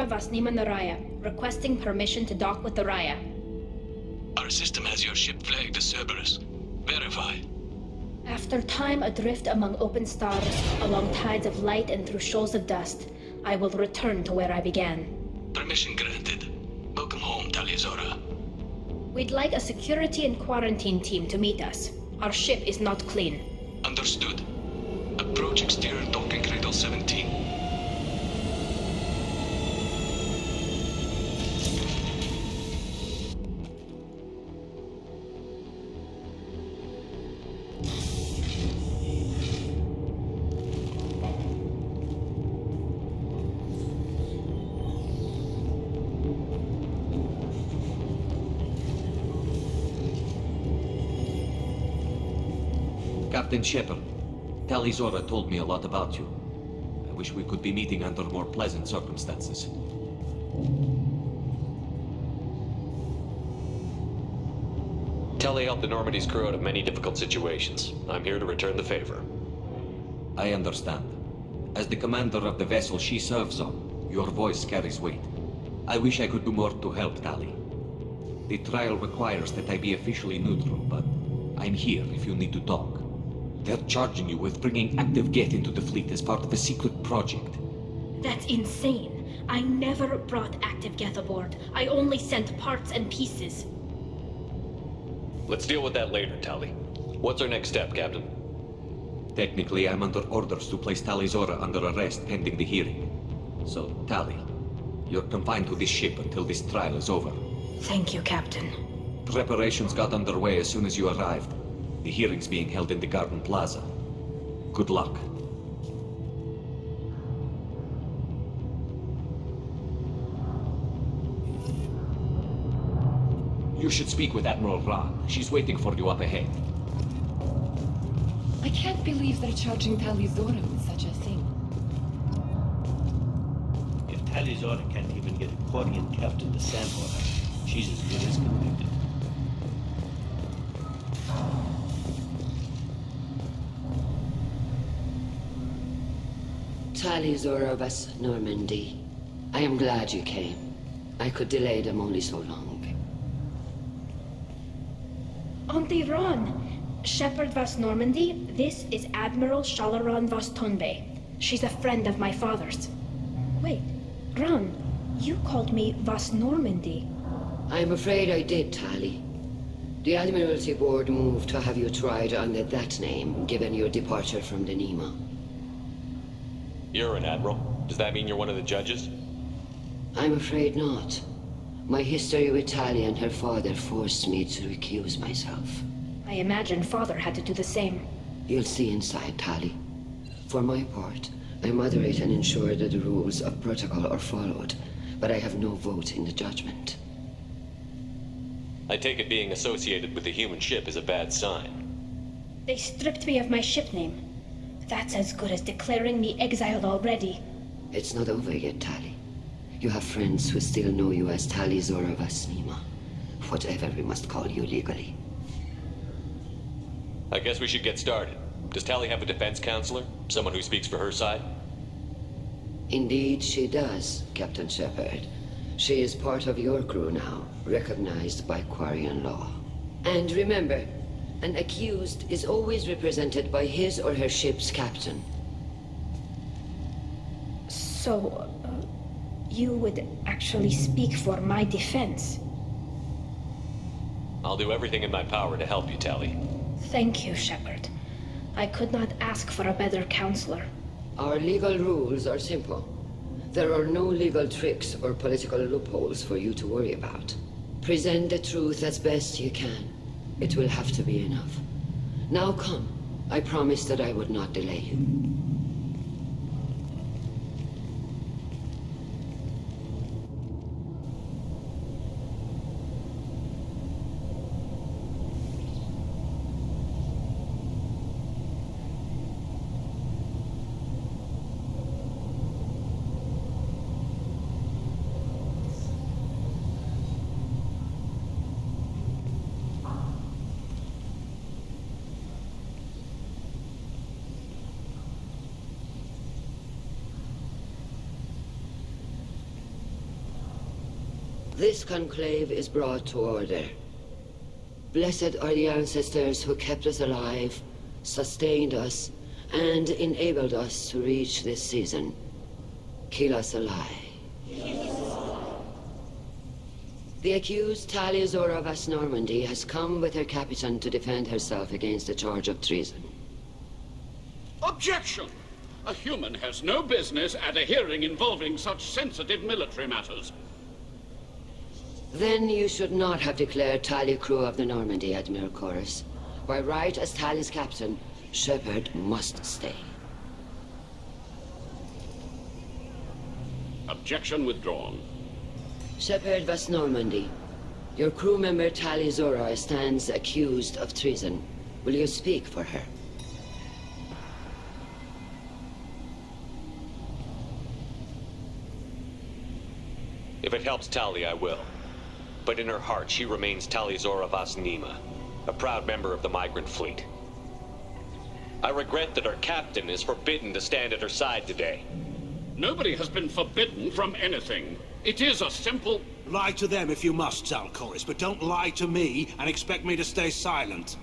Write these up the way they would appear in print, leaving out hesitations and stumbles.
Zora Vasnima Naraya, requesting permission to dock with the Raya. Our system has your ship flagged as Cerberus. Verify. After time adrift among open stars, along tides of light and through shoals of dust, I will return to where I began. Permission granted. Welcome home, Tali'Zorah. We'd like a security and quarantine team to meet us. Our ship is not clean. Understood. Approach exterior docking cradle 17. Captain Shepard, Tali'Zorah told me a lot about you. I wish we could be meeting under more pleasant circumstances. Tali helped the Normandy's crew out of many difficult situations. I'm here to return the favor. I understand. As the commander of the vessel she serves on, your voice carries weight. I wish I could do more to help Tali. The trial requires that I be officially neutral, but I'm here if you need to talk. They're charging you with bringing active Geth into the fleet as part of a secret project. That's insane. I never brought active Geth aboard. I only sent parts and pieces. Let's deal with that later, Tali. What's our next step, Captain? Technically, I'm under orders to place Tali'Zorah under arrest pending the hearing. So, Tali, you're confined to this ship until this trial is over. Thank you, Captain. Preparations got underway as soon as you arrived. The hearing's being held in the Garden Plaza. Good luck. You should speak with Admiral Ran. She's waiting for you up ahead. I can't believe they're charging Tali'Zorah with such a thing. If Tali'Zorah can't even get a Quarian captain to sample her, she's as good as convicted. Tali'Zorah vas Normandy. I am glad you came. I could delay them only so long. Auntie Ron! Shepard Vas Normandy, this is Admiral Shalaran Vas Tonbe. She's a friend of my father's. Wait, Ron, you called me Vas Normandy. I'm afraid I did, Tali. The Admiralty Board moved to have you tried under that name, given your departure from the Nima. You're an admiral. Does that mean you're one of the judges? I'm afraid not. My history with Tali and her father forced me to recuse myself. I imagine father had to do the same. You'll see inside, Tali. For my part, I moderate and ensure that the rules of protocol are followed, but I have no vote in the judgment. I take it being associated with the human ship is a bad sign. They stripped me of my ship name. That's as good as declaring me exiled already. It's not over yet, Tali. You have friends who still know you as Tali'Zorah vas Nima. Whatever we must call you legally. I guess we should get started. Does Tali have a defense counselor? Someone who speaks for her side? Indeed, she does, Captain Shepard. She is part of your crew now, recognized by Quarian law. And remember, an accused is always represented by his or her ship's captain. So, you would actually speak for my defense? I'll do everything in my power to help you, Tali. Thank you, Shepard. I could not ask for a better counselor. Our legal rules are simple. There are no legal tricks or political loopholes for you to worry about. Present the truth as best you can. It will have to be enough. Now come. I promised that I would not delay you. This conclave is brought to order. Blessed are the ancestors who kept us alive, sustained us, and enabled us to reach this season. Keep us alive. The accused Taliazora of West Normandy has come with her captain to defend herself against a charge of treason. Objection! A human has no business at a hearing involving such sensitive military matters. Then you should not have declared Tali crew of the Normandy, Admiral Chorus. By right as Tali's captain, Shepard must stay. Objection withdrawn. Shepard West Normandy, your crew member Tali Zora stands accused of treason. Will you speak for her? If it helps Tali, I will. But in her heart, she remains Tali'Zorah Vas Nima, a proud member of the migrant fleet. I regret that her captain is forbidden to stand at her side today. Nobody has been forbidden from anything. It is a simple... Lie to them if you must, Zalcoris, but don't lie to me and expect me to stay silent.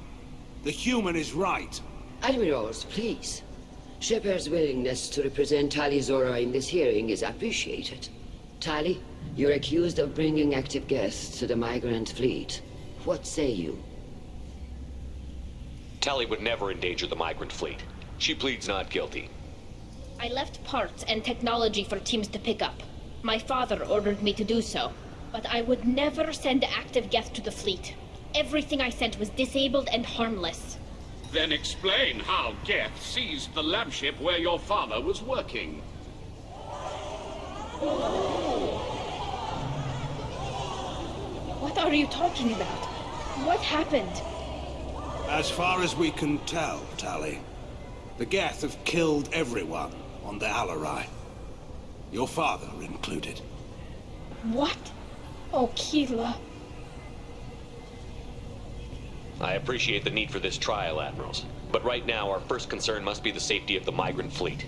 The human is right. Admirals, please. Shepard's willingness to represent Tali Zora in this hearing is appreciated. Tali, you're accused of bringing active guests to the migrant fleet. What say you? Tali would never endanger the migrant fleet. She pleads not guilty. I left parts and technology for teams to pick up. My father ordered me to do so. But I would never send active guests to the fleet. Everything I sent was disabled and harmless. Then explain how Geth seized the lab ship where your father was working. What are you talking about? What happened? As far as we can tell, Tali, the Geth have killed everyone on the Alarai. Your father included. What? Oh, Keela. I appreciate the need for this trial, Admirals. But right now, our first concern must be the safety of the migrant fleet.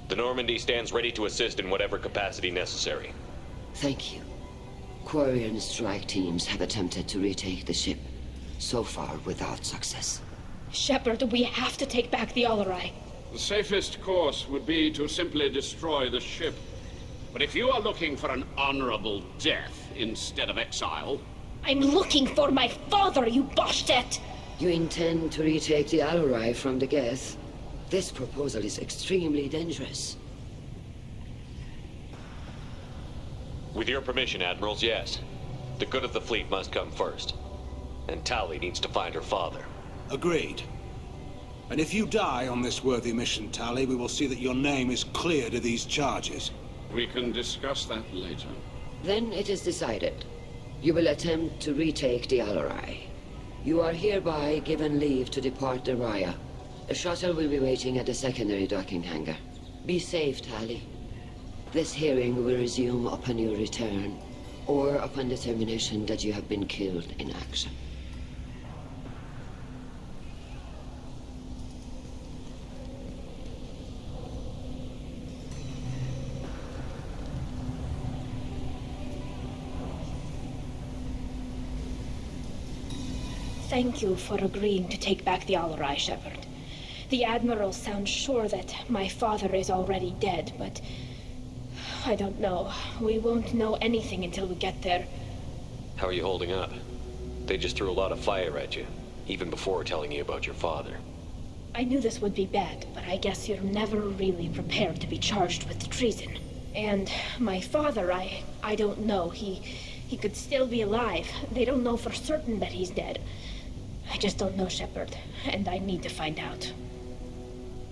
The Normandy stands ready to assist in whatever capacity necessary. Thank you. Quarry and strike teams have attempted to retake the ship, so far without success. Shepard, we have to take back the Alarai. The safest course would be to simply destroy the ship. But if you are looking for an honorable death instead of exile... I'm looking for my father, you bastet! You intend to retake the Alarai from the Geth? This proposal is extremely dangerous. With your permission, Admirals, yes. The good of the fleet must come first. And Tali needs to find her father. Agreed. And if you die on this worthy mission, Tali, we will see that your name is cleared of these charges. We can discuss that later. Then it is decided. You will attempt to retake the Alarai. You are hereby given leave to depart the Raya. A shuttle will be waiting at the secondary docking hangar. Be safe, Tali. This hearing will resume upon your return, or upon determination that you have been killed in action. Thank you for agreeing to take back the Alarai, Shepard. The Admiral sounds sure that my father is already dead, but... I don't know. We won't know anything until we get there. How are you holding up? They just threw a lot of fire at you, even before telling you about your father. I knew this would be bad, but I guess you're never really prepared to be charged with treason. And my father, I don't know. He could still be alive. They don't know for certain that he's dead. I just don't know, Shepard, and I need to find out.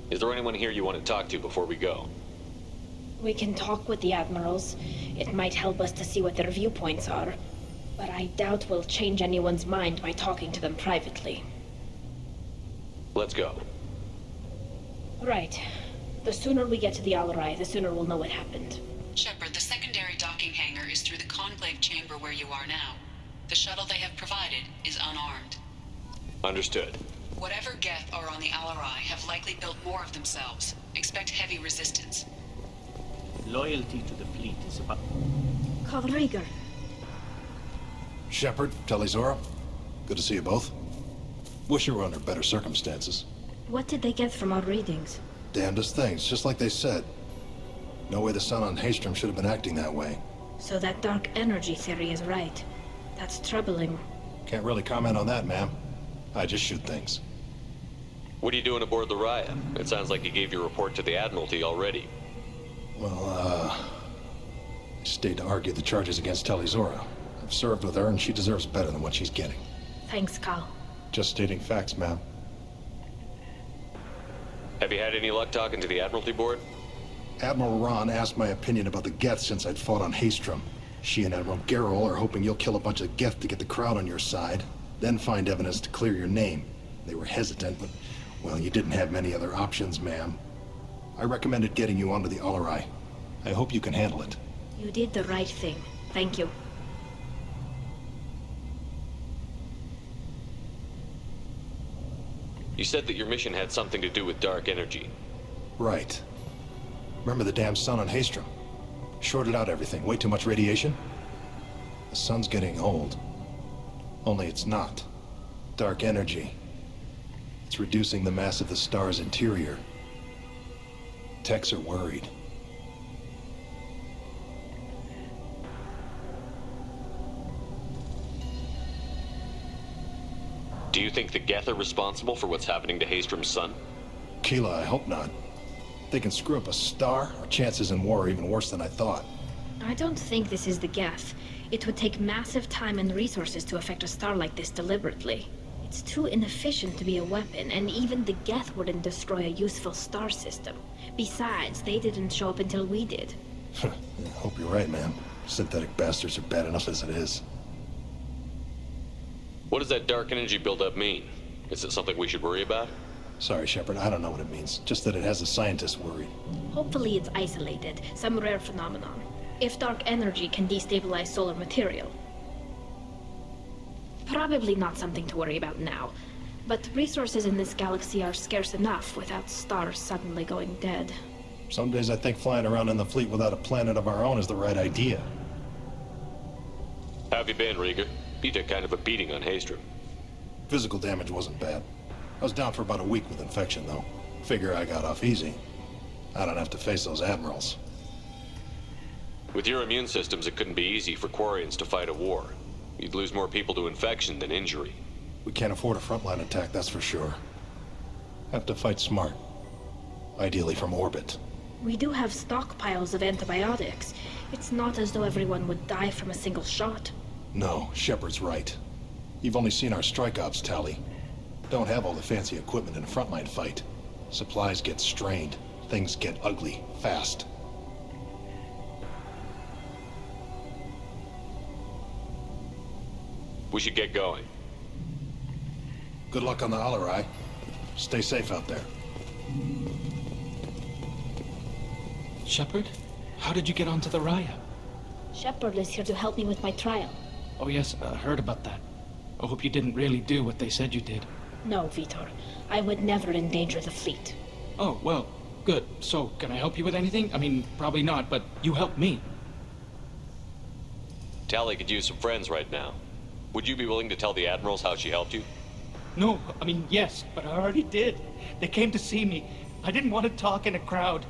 Is there anyone here you want to talk to before we go? We can talk with the Admirals. It might help us to see what their viewpoints are. But I doubt we'll change anyone's mind by talking to them privately. Let's go. Right. The sooner we get to the Alarai, the sooner we'll know what happened. Shepard, the secondary docking hangar is through the conclave chamber where you are now. The shuttle they have provided is unarmed. Understood. Whatever Geth are on the Alarai have likely built more of themselves. Expect heavy resistance. Loyalty to the fleet is about... Carl Rieger. Shepard, Talizora. Good to see you both. Wish you were under better circumstances. What did they get from our readings? Damnedest things, just like they said. No way the sun on Haystrom should have been acting that way. So that dark energy theory is right. That's troubling. Can't really comment on that, ma'am. I just shoot things. What are you doing aboard the Raya? It sounds like you gave your report to the Admiralty already. Well, I stayed to argue the charges against Talizora. I've served with her, and she deserves better than what she's getting. Thanks, Carl. Just stating facts, ma'am. Have you had any luck talking to the Admiralty Board? Admiral Ron asked my opinion about the Geth since I'd fought on Haystrom. She and Admiral Garrel are hoping you'll kill a bunch of Geth to get the crowd on your side, then find evidence to clear your name. They were hesitant, but, well, you didn't have many other options, ma'am. I recommended getting you onto the Alarai. I hope you can handle it. You did the right thing. Thank you. You said that your mission had something to do with dark energy. Right. Remember the damn sun on Haystrom? Shorted out everything. Way too much radiation? The sun's getting old. Only it's not. Dark energy. It's reducing the mass of the star's interior. Techs are worried. Do you think the Geth are responsible for what's happening to Haystrom's sun? Keela, I hope not. They can screw up a star. Our chances in war are even worse than I thought. I don't think this is the Geth. It would take massive time and resources to affect a star like this deliberately. It's too inefficient to be a weapon, and even the Geth wouldn't destroy a useful star system. Besides, they didn't show up until we did. I hope you're right, man. Synthetic bastards are bad enough as it is. What does that dark energy buildup mean? Is it something we should worry about? Sorry, Shepard, I don't know what it means. Just that it has the scientists worried. Hopefully it's isolated, some rare phenomenon. If dark energy can destabilize solar material. Probably not something to worry about now. But resources in this galaxy are scarce enough without stars suddenly going dead. Some days I think flying around in the fleet without a planet of our own is the right idea. How have you been, Rieger? You took kind of a beating on Haystrom. Physical damage wasn't bad. I was down for about a week with infection, though. Figure I got off easy. I don't have to face those admirals. With your immune systems, it couldn't be easy for Quarians to fight a war. You'd lose more people to infection than injury. We can't afford a frontline attack, that's for sure. Have to fight smart. Ideally from orbit. We do have stockpiles of antibiotics. It's not as though everyone would die from a single shot. No, Shepard's right. You've only seen our strike ops tally. Don't have all the fancy equipment in a frontline fight. Supplies get strained. Things get ugly, fast. We should get going. Good luck on the Alarai. Stay safe out there. Shepard? How did you get onto the Raya? Shepard is here to help me with my trial. Oh yes, heard about that. I hope you didn't really do what they said you did. No, Vitor. I would never endanger the fleet. Oh, well, good. So, can I help you with anything? I mean, probably not, but you helped me. Tali could use some friends right now. Would you be willing to tell the admirals how she helped you? No, I mean, yes, but I already did. They came to see me. I didn't want to talk in a crowd.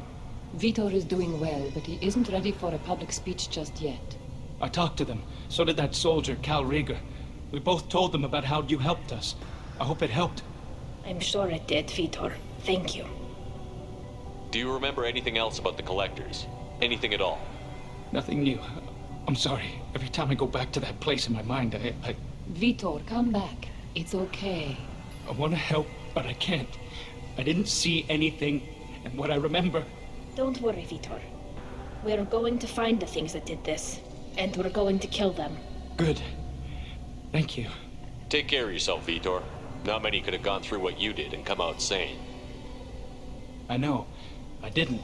Vitor is doing well, but he isn't ready for a public speech just yet. I talked to them. So did that soldier, Cal Rieger. We both told them about how you helped us. I hope it helped. I'm sure it did, Vitor. Thank you. Do you remember anything else about the Collectors? Anything at all? Nothing new. I'm sorry. Every time I go back to that place in my mind, I... Vitor, come back. It's okay. I want to help, but I can't. I didn't see anything, and what I remember... Don't worry, Vitor. We're going to find the things that did this, and we're going to kill them. Good. Thank you. Take care of yourself, Vitor. Not many could have gone through what you did and come out sane. I know. I didn't.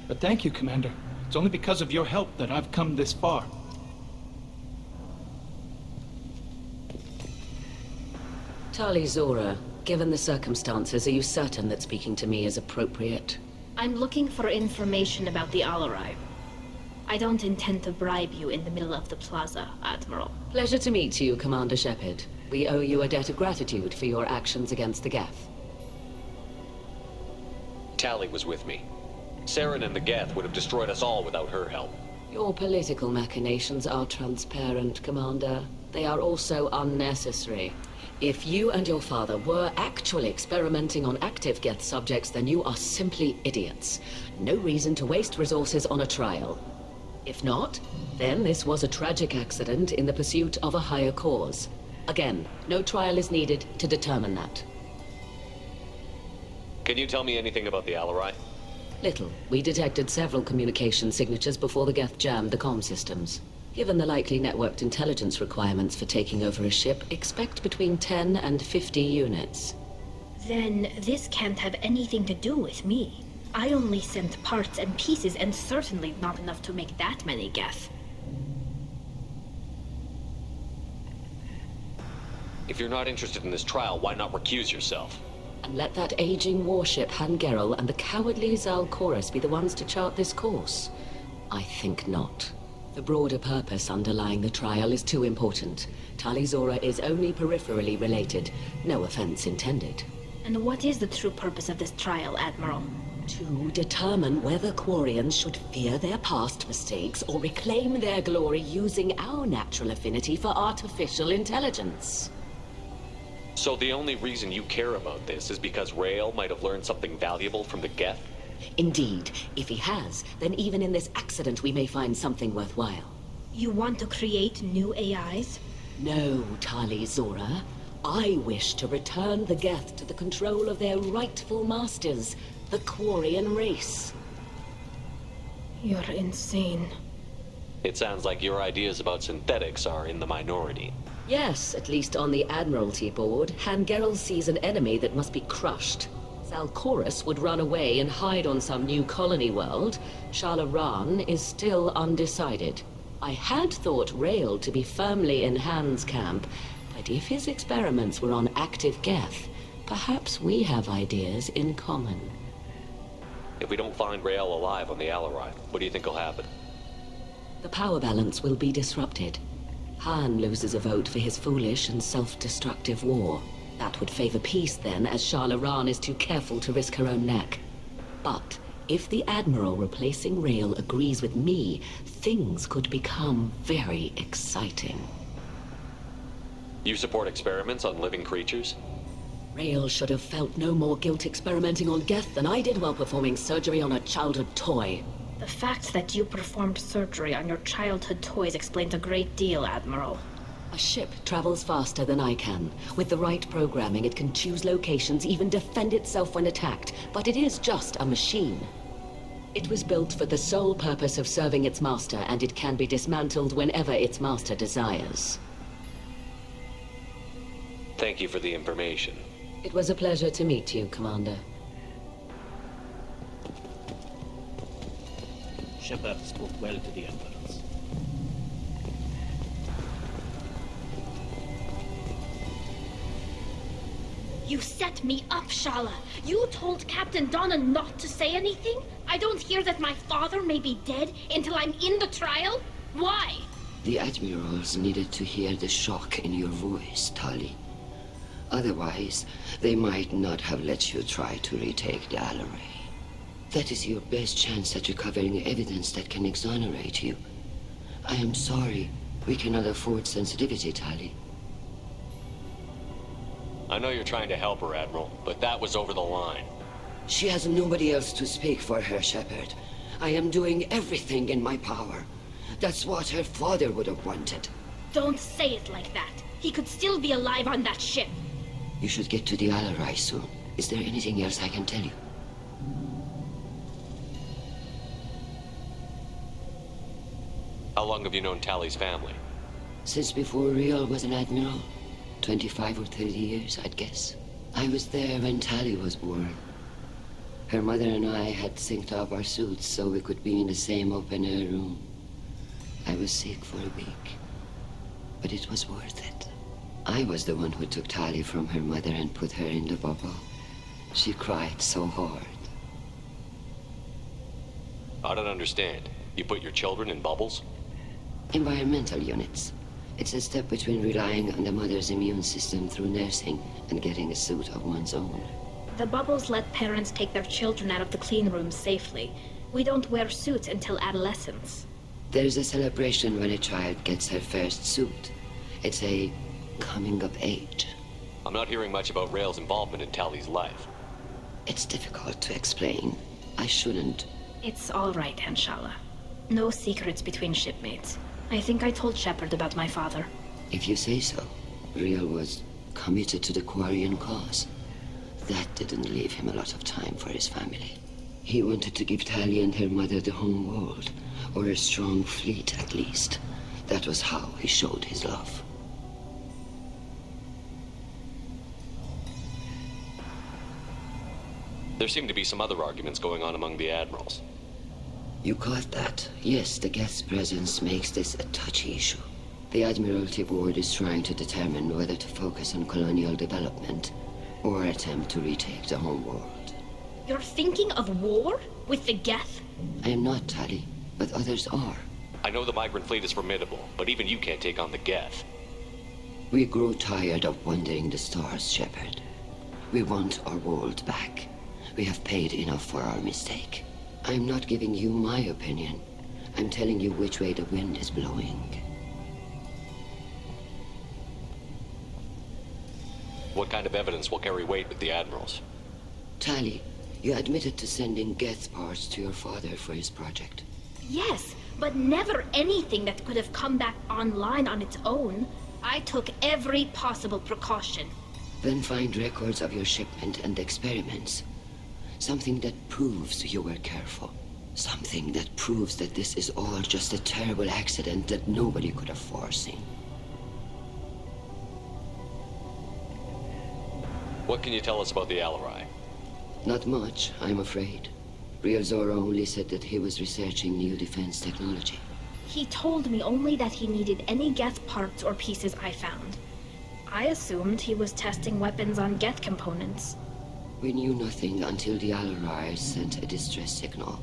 But thank you, Commander. It's only because of your help that I've come this far. Talizora, given the circumstances, are you certain that speaking to me is appropriate? I'm looking for information about the Alarai. I don't intend to bribe you in the middle of the plaza, Admiral. Pleasure to meet you, Commander Shepard. We owe you a debt of gratitude for your actions against the Geth. Tali was with me. Saren and the Geth would have destroyed us all without her help. Your political machinations are transparent, Commander. They are also unnecessary. If you and your father were actually experimenting on active Geth subjects, then you are simply idiots. No reason to waste resources on a trial. If not, then this was a tragic accident in the pursuit of a higher cause. Again, no trial is needed to determine that. Can you tell me anything about the Alarai? Little. We detected several communication signatures before the Geth jammed the comm systems. Given the likely networked intelligence requirements for taking over a ship, expect between 10 and 50 units. Then this can't have anything to do with me. I only sent parts and pieces, and certainly not enough to make that many Geth. If you're not interested in this trial, why not recuse yourself? And let that aging warship Hangerel and the cowardly Zalkorus be the ones to chart this course? I think not. The broader purpose underlying the trial is too important. Tali Zora is only peripherally related. No offense intended. And what is the true purpose of this trial, Admiral? To determine whether Quarians should fear their past mistakes or reclaim their glory using our natural affinity for artificial intelligence. So the only reason you care about this is because Rael might have learned something valuable from the Geth? Indeed. If he has, then even in this accident we may find something worthwhile. You want to create new AIs? No, Tali Zora. I wish to return the Geth to the control of their rightful masters, the Quarian race. You're insane. It sounds like your ideas about synthetics are in the minority. Yes, at least on the Admiralty board, Hangerel sees an enemy that must be crushed. Zalkorus would run away and hide on some new colony world. Shalaran is still undecided. I had thought Rael to be firmly in Han's camp, but if his experiments were on active Geth, perhaps we have ideas in common. If we don't find Rael alive on the Alarai, what do you think will happen? The power balance will be disrupted. Han loses a vote for his foolish and self-destructive war. That would favor peace then, as Shalaran is too careful to risk her own neck. But if the Admiral replacing Rael agrees with me, things could become very exciting. You support experiments on living creatures? Rael should have felt no more guilt experimenting on Geth than I did while performing surgery on a childhood toy. The fact that you performed surgery on your childhood toys explains a great deal, Admiral. A ship travels faster than I can. With the right programming, it can choose locations, even defend itself when attacked. But it is just a machine. It was built for the sole purpose of serving its master, and it can be dismantled whenever its master desires. Thank you for the information. It was a pleasure to meet you, Commander. Shepard spoke well to the Emperors. You set me up, Shala. You told Captain Donna not to say anything? I don't hear that my father may be dead until I'm in the trial? Why? The Admirals needed to hear the shock in your voice, Tali. Otherwise, they might not have let you try to retake the Alarai. That is your best chance at recovering evidence that can exonerate you. I am sorry. We cannot afford sensitivity, Tali. I know you're trying to help her, Admiral, but that was over the line. She has nobody else to speak for her, Shepard. I am doing everything in my power. That's what her father would have wanted. Don't say it like that. He could still be alive on that ship. You should get to the Alarai soon. Is there anything else I can tell you? How long have you known Tali's family? Since before Rael was an admiral. 25 or 30 years, I'd guess. I was there when Tali was born. Her mother and I had synced up our suits so we could be in the same open-air room. I was sick for a week, but it was worth it. I was the one who took Tali from her mother and put her in the bubble. She cried so hard. I don't understand. You put your children in bubbles? Environmental units. It's a step between relying on the mother's immune system through nursing and getting a suit of one's own. The bubbles let parents take their children out of the clean rooms safely. We don't wear suits until adolescence. There's a celebration when a child gets her first suit. It's a coming of age. I'm not hearing much about Rael's involvement in Tally's life. It's difficult to explain. I shouldn't. It's all right, Anshala. No secrets between shipmates. I think I told Shepard about my father. If you say so. Rael was committed to the Quarian cause. That didn't leave him a lot of time for his family. He wanted to give Tally and her mother the home world, or a strong fleet at least. That was how he showed his love. There seem to be some other arguments going on among the admirals. You caught that? Yes, the Geth's presence makes this a touchy issue. The Admiralty Board is trying to determine whether to focus on colonial development or attempt to retake the home world. You're thinking of war? With the Geth? I am not, Tally, but others are. I know the migrant fleet is formidable, but even you can't take on the Geth. We grow tired of wandering the stars, Shepard. We want our world back. We have paid enough for our mistake. I'm not giving you my opinion. I'm telling you which way the wind is blowing. What kind of evidence will carry weight with the admirals? Tally, you admitted to sending Geth parts to your father for his project. Yes, but never anything that could have come back online on its own. I took every possible precaution. Then find records of your shipment and experiments. Something that proves you were careful. Something that proves that this is all just a terrible accident that nobody could have foreseen. What can you tell us about the Alarai? Not much, I'm afraid. Real Zora only said that he was researching new defense technology. He told me only that he needed any Geth parts or pieces I found. I assumed he was testing weapons on Geth components. We knew nothing until the Alarai sent a distress signal,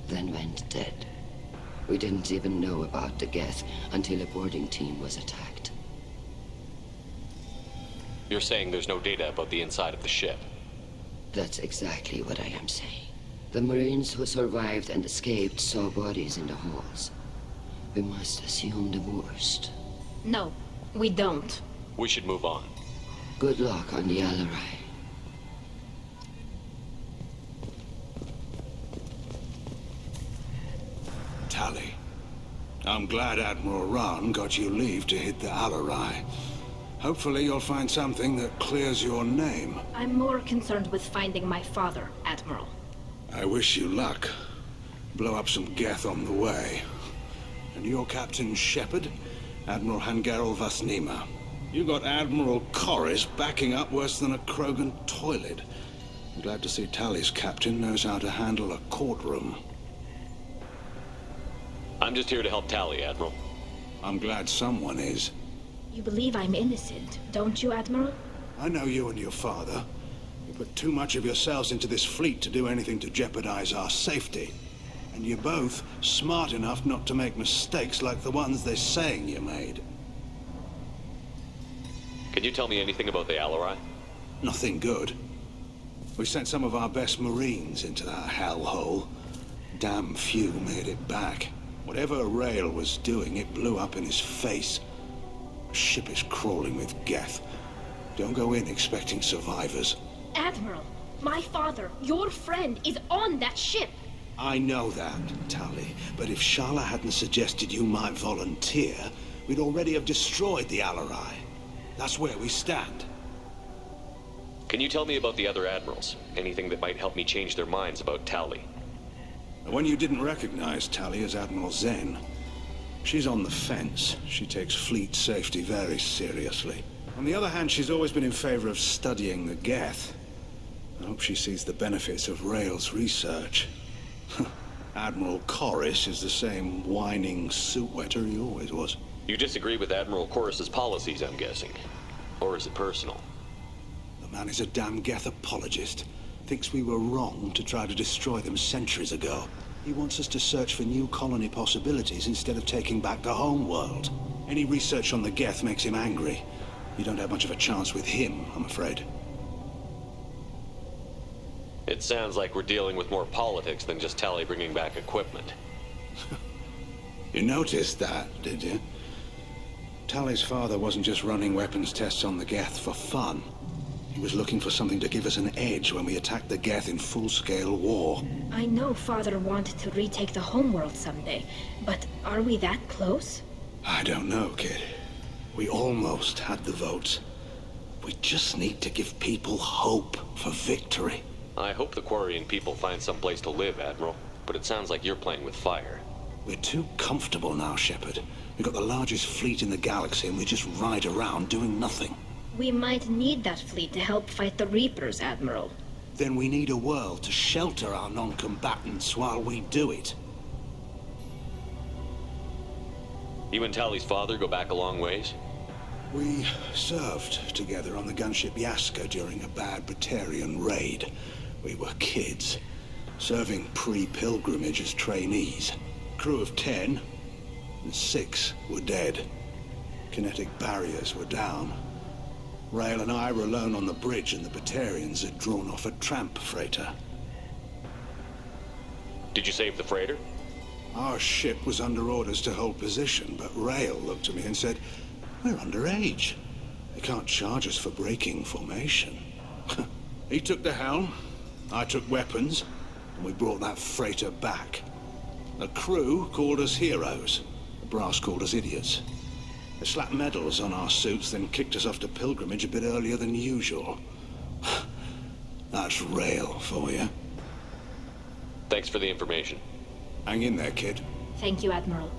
then went dead. We didn't even know about the Geth until a boarding team was attacked. You're saying there's no data about the inside of the ship? That's exactly what I am saying. The Marines who survived and escaped saw bodies in the halls. We must assume the worst. No, we don't. We should move on. Good luck on the Alarai. Tally, I'm glad Admiral Rahn got you leave to hit the Alarai. Hopefully you'll find something that clears your name. I'm more concerned with finding my father, Admiral. I wish you luck. Blow up some Geth on the way. And your Captain Shepard, Admiral Hangarel Vasnima. You got Admiral Corris backing up worse than a Krogan toilet. I'm glad to see Tally's captain knows how to handle a courtroom. I'm just here to help Tally, Admiral. I'm glad someone is. You believe I'm innocent, don't you, Admiral? I know you and your father. You put too much of yourselves into this fleet to do anything to jeopardize our safety. And you're both smart enough not to make mistakes like the ones they're saying you made. Can you tell me anything about the Alarai? Nothing good. We sent some of our best Marines into that hellhole. Damn few made it back. Whatever Rael was doing, it blew up in his face. The ship is crawling with Geth. Don't go in expecting survivors. Admiral, my father, your friend, is on that ship. I know that, Tally, but if Shala hadn't suggested you might volunteer, we'd already have destroyed the Alarai. That's where we stand. Can you tell me about the other admirals? Anything that might help me change their minds about Tally? When you didn't recognize Tally as Admiral Zen, she's on the fence. She takes fleet safety very seriously. On the other hand, she's always been in favor of studying the Geth. I hope she sees the benefits of Rael's research. Admiral Corris is the same whining suit wetter he always was. You disagree with Admiral Corris's policies, I'm guessing. Or is it personal? The man is a damn Geth apologist. Thinks we were wrong to try to destroy them centuries ago. He wants us to search for new colony possibilities instead of taking back the home world. Any research on the Geth makes him angry. You don't have much of a chance with him, I'm afraid. It sounds like we're dealing with more politics than just Tali bringing back equipment. You noticed that, did you? Tali's father wasn't just running weapons tests on the Geth for fun. He was looking for something to give us an edge when we attacked the Geth in full-scale war. I know Father wanted to retake the homeworld someday, but are we that close? I don't know, kid. We almost had the votes. We just need to give people hope for victory. I hope the Quarian people find some place to live, Admiral. But it sounds like you're playing with fire. We're too comfortable now, Shepard. We've got the largest fleet in the galaxy and we just ride around doing nothing. We might need that fleet to help fight the Reapers, Admiral. Then we need a world to shelter our non-combatants while we do it. You and Tali's father go back a long ways? We served together on the gunship Yaska during a bad Batarian raid. We were kids, serving pre-pilgrimage as trainees. Crew of 10, and 6 were dead. Kinetic barriers were down. Rail and I were alone on the bridge, and the Batarians had drawn off a tramp freighter. Did you save the freighter? Our ship was under orders to hold position, but Rail looked at me and said, "We're underage. They can't charge us for breaking formation." He took the helm, I took weapons, and we brought that freighter back. The crew called us heroes. The brass called us idiots. They slapped medals on our suits, then kicked us off to pilgrimage a bit earlier than usual. That's Rail for you. Thanks for the information. Hang in there, kid. Thank you, Admiral.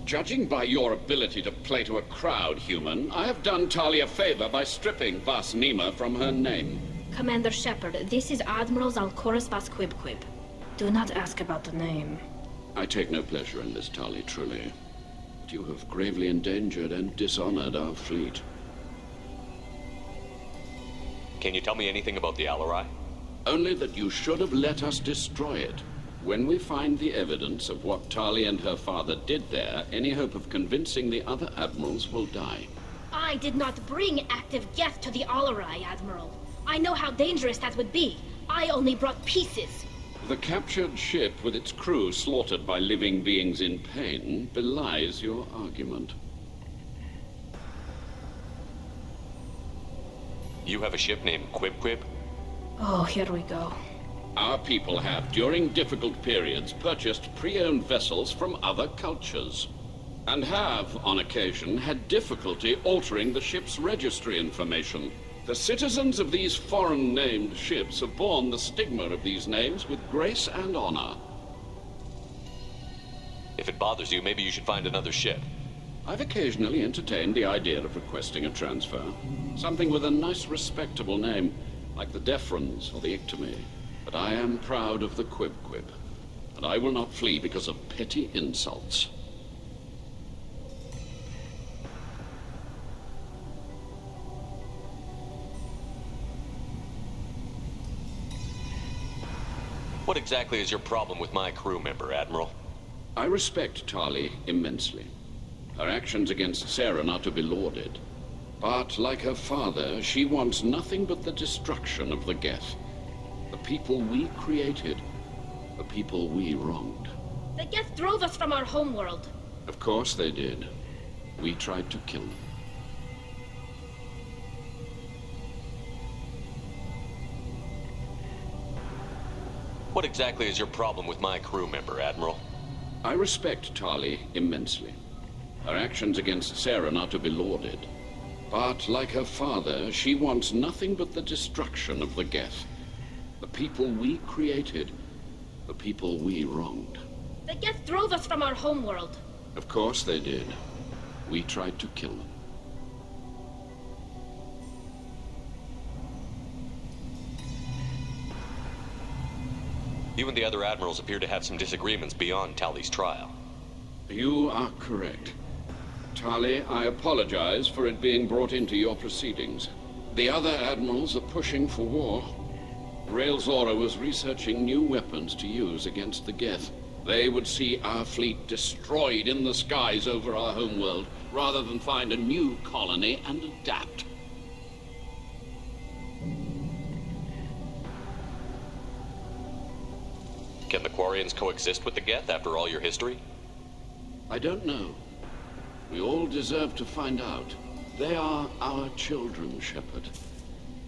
Judging by your ability to play to a crowd, human, I have done Tali a favor by stripping Vas Nima from her name. Commander Shepard, this is Admiral Zalcoris Vas Quibquib. Do not ask about the name. I take no pleasure in this, Tali, truly. But you have gravely endangered and dishonored our fleet. Can you tell me anything about the Alarai? Only that you should have let us destroy it. When we find the evidence of what Tali and her father did there, any hope of convincing the other admirals will die. I did not bring active Geth to the Alarai, Admiral. I know how dangerous that would be. I only brought pieces. The captured ship with its crew slaughtered by living beings in pain belies your argument. You have a ship named Quib? Oh, here we go. Our people have, during difficult periods, purchased pre-owned vessels from other cultures, and have, on occasion, had difficulty altering the ship's registry information. The citizens of these foreign-named ships have borne the stigma of these names with grace and honor. If it bothers you, maybe you should find another ship. I've occasionally entertained the idea of requesting a transfer. Something with a nice, respectable name, like the Defrons or the Ictomy. But I am proud of the Quib, and I will not flee because of petty insults. What exactly is your problem with my crew member, Admiral? I respect Tali immensely. Her actions against Saren are to be lauded. But, like her father, she wants nothing but the destruction of the Geth. The people we created, the people we wronged. The Geth drove us from our homeworld. Of course they did. We tried to kill them. What exactly is your problem with my crew member, Admiral? I respect Tali immensely. Her actions against Saren are to be lauded. But, like her father, she wants nothing but the destruction of the Geth. The people we created, the people we wronged. The Geth drove us from our homeworld. Of course they did. We tried to kill them. You and the other admirals appear to have some disagreements beyond Tali's trial. You are correct. Tali, I apologize for it being brought into your proceedings. The other admirals are pushing for war. Rael Zora was researching new weapons to use against the Geth. They would see our fleet destroyed in the skies over our homeworld, rather than find a new colony and adapt. Can the Quarians coexist with the Geth after all your history? I don't know. We all deserve to find out. They are our children, Shepard.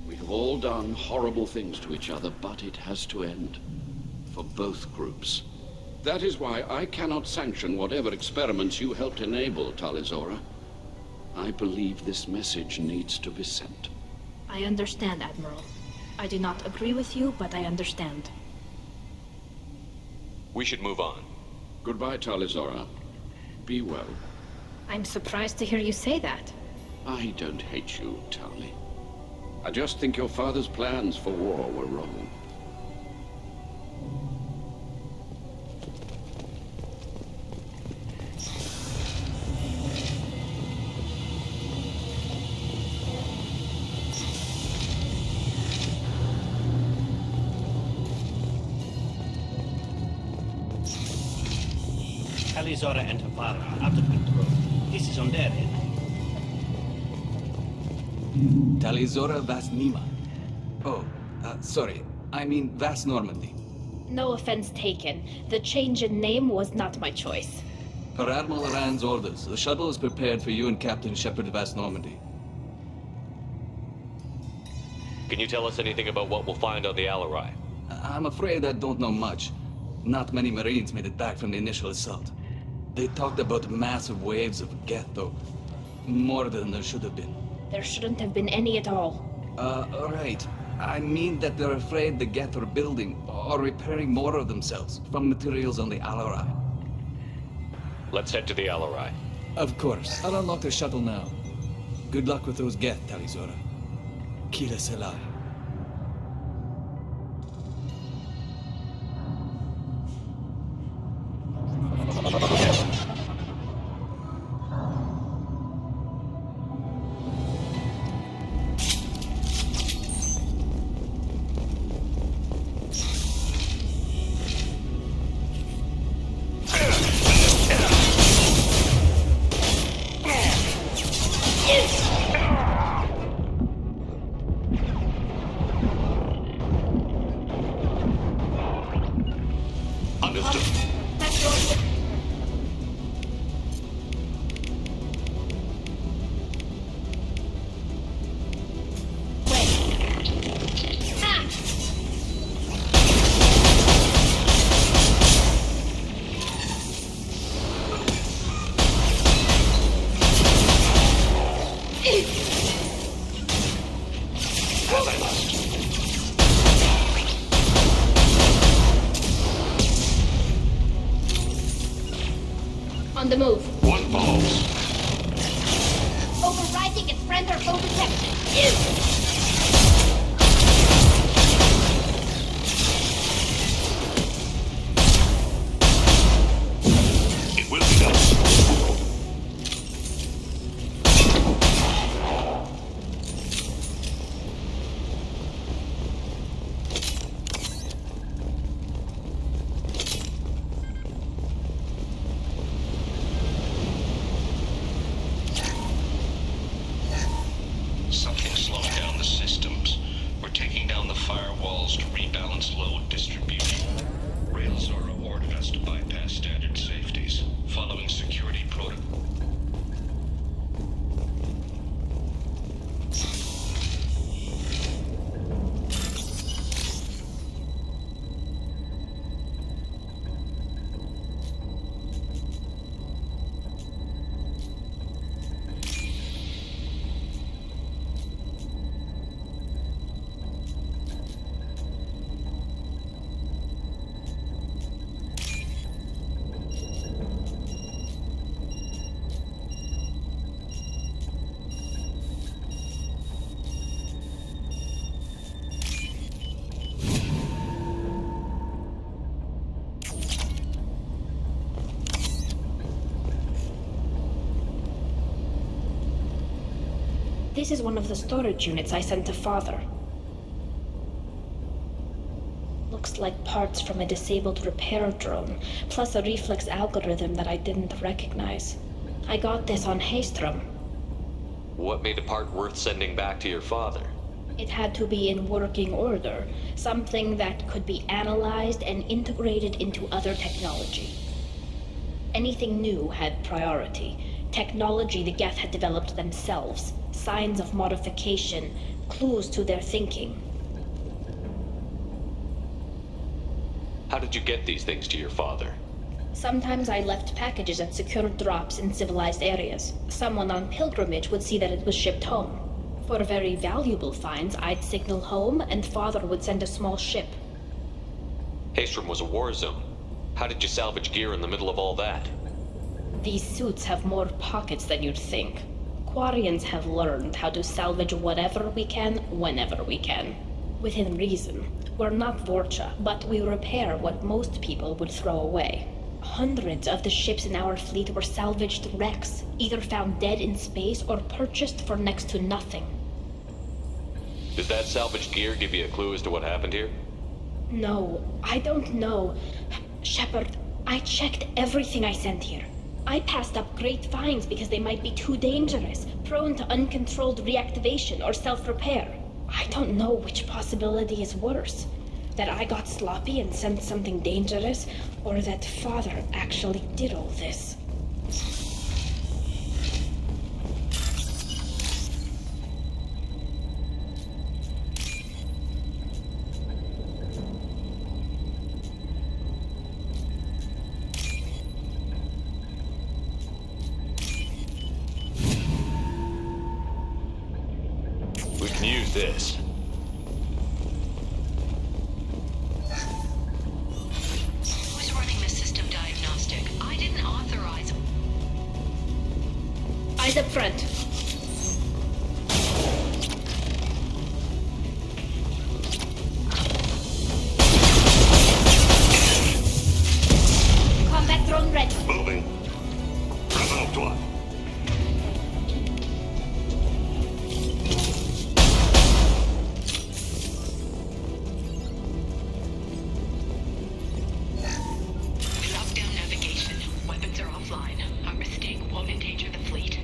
We have all done horrible things to each other, but it has to end. For both groups. That is why I cannot sanction whatever experiments you helped enable, Talizora. I believe this message needs to be sent. I understand, Admiral. I do not agree with you, but I understand. We should move on. Goodbye, Talizora. Be well. I'm surprised to hear you say that. I don't hate you, Tali. I just think your father's plans for war were wrong. Talizora and her father are out of control. This is on their head. Talizora Vas Nima. Oh, sorry. I mean Vas Normandy. No offense taken. The change in name was not my choice. Per Admiral Rand's orders, the shuttle is prepared for you and Captain Shepard Vas Normandy. Can you tell us anything about what we'll find on the Alarai? I'm afraid I don't know much. Not many Marines made it back from the initial assault. They talked about massive waves of Geth, though. More than there should have been. There shouldn't have been any at all. Right. I mean that they're afraid the Geth are building or repairing more of themselves from materials on the Alarai. Let's head to the Alarai. Of course. I'll unlock the shuttle now. Good luck with those Geth, Talizora. Kila Selai. On the move. One falls. Overriding its render full protection. It will be done. This is one of the storage units I sent to Father. Looks like parts from a disabled repair drone, plus a reflex algorithm that I didn't recognize. I got this on Haystrom. What made a part worth sending back to your father? It had to be in working order, something that could be analyzed and integrated into other technology. Anything new had priority. Technology the Geth had developed themselves, signs of modification, clues to their thinking. How did you get these things to your father? Sometimes I left packages at secure drops in civilized areas. Someone on pilgrimage would see that it was shipped home. For very valuable finds, I'd signal home, and Father would send a small ship. Haystrom was a war zone. How did you salvage gear in the middle of all that? These suits have more pockets than you'd think. Quarians have learned how to salvage whatever we can, whenever we can. Within reason. We're not Vorcha, but we repair what most people would throw away. Hundreds of the ships in our fleet were salvaged wrecks, either found dead in space or purchased for next to nothing. Does that salvaged gear give you a clue as to what happened here? No, I don't know. Shepard, I checked everything I sent here. I passed up great finds because they might be too dangerous, prone to uncontrolled reactivation or self-repair. I don't know which possibility is worse. That I got sloppy and sent something dangerous, or that Father actually did all this. We can use this. Who's running the system diagnostic? I didn't authorize. Eyes up front. Combat drone ready. Moving. Pronto. Lockdown navigation. Weapons are offline. Our mistake won't endanger the fleet.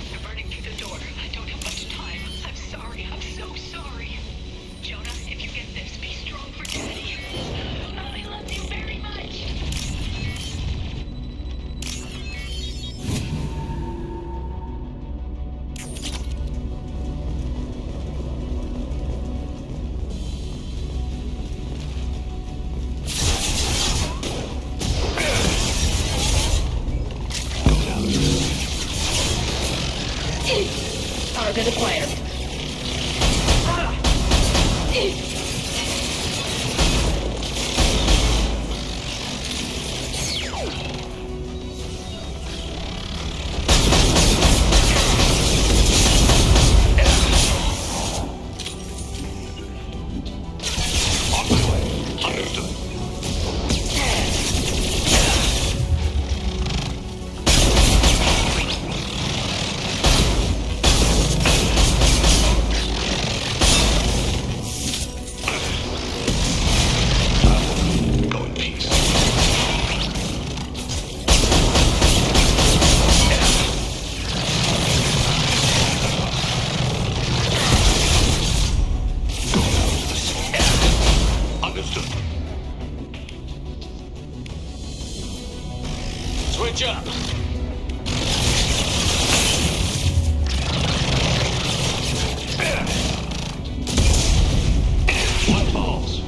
They're burning through the door. I don't have much time. I'm sorry. I'm so sorry. Jonah, if you get this, be strong for Daddy. I love you very much. Target acquired. Switch up. What balls?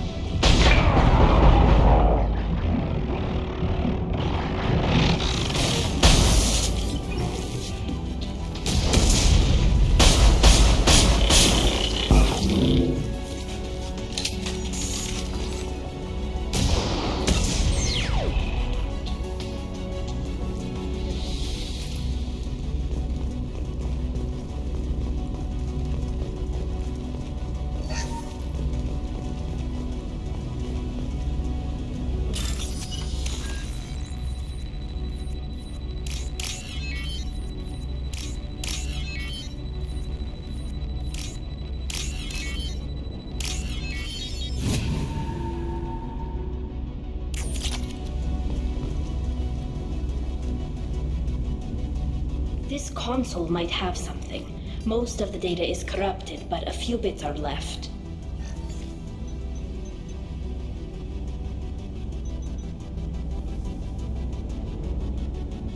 console might have something. Most of the data is corrupted, but a few bits are left.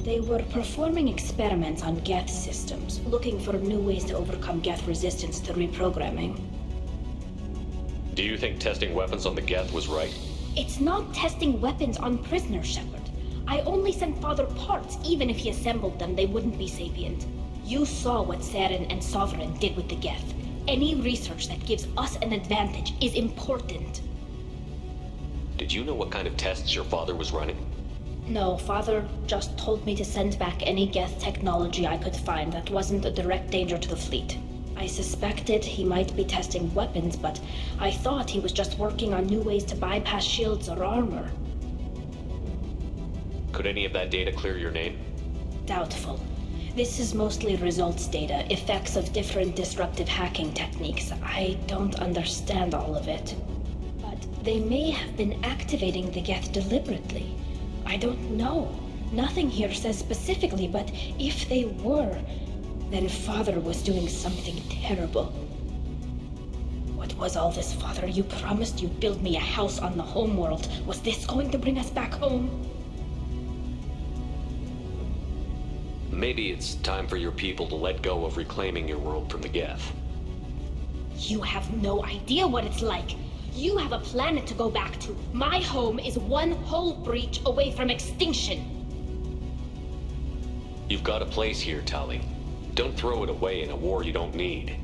They were performing experiments on Geth systems, looking for new ways to overcome Geth resistance to reprogramming. Do you think testing weapons on the Geth was right? It's not testing weapons on prisoners, Shepard. I only sent Father parts. Even if he assembled them, they wouldn't be sapient. You saw what Saren and Sovereign did with the Geth. Any research that gives us an advantage is important. Did you know what kind of tests your father was running? No, Father just told me to send back any Geth technology I could find that wasn't a direct danger to the fleet. I suspected he might be testing weapons, but I thought he was just working on new ways to bypass shields or armor. Could any of that data clear your name? Doubtful. This is mostly results data, effects of different disruptive hacking techniques. I don't understand all of it. But they may have been activating the Geth deliberately. I don't know. Nothing here says specifically, but if they were, then Father was doing something terrible. What was all this, Father? You promised you'd build me a house on the homeworld. Was this going to bring us back home? Maybe it's time for your people to let go of reclaiming your world from the Geth. You have no idea what it's like. You have a planet to go back to. My home is one hull breach away from extinction. You've got a place here, Tali. Don't throw it away in a war you don't need.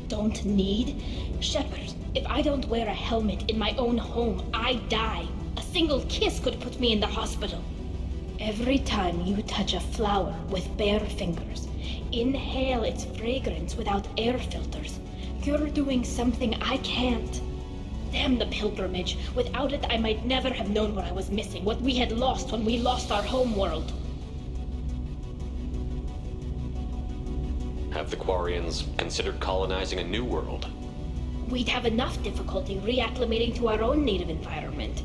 Don't need? Shepard, if I don't wear a helmet in my own home, I die. A single kiss could put me in the hospital. Every time you touch a flower with bare fingers, inhale its fragrance without air filters, you're doing something I can't. Damn the pilgrimage. Without it, I might never have known what I was missing, what we had lost when we lost our home world. Have the Quarians considered colonizing a new world? We'd have enough difficulty reacclimating to our own native environment.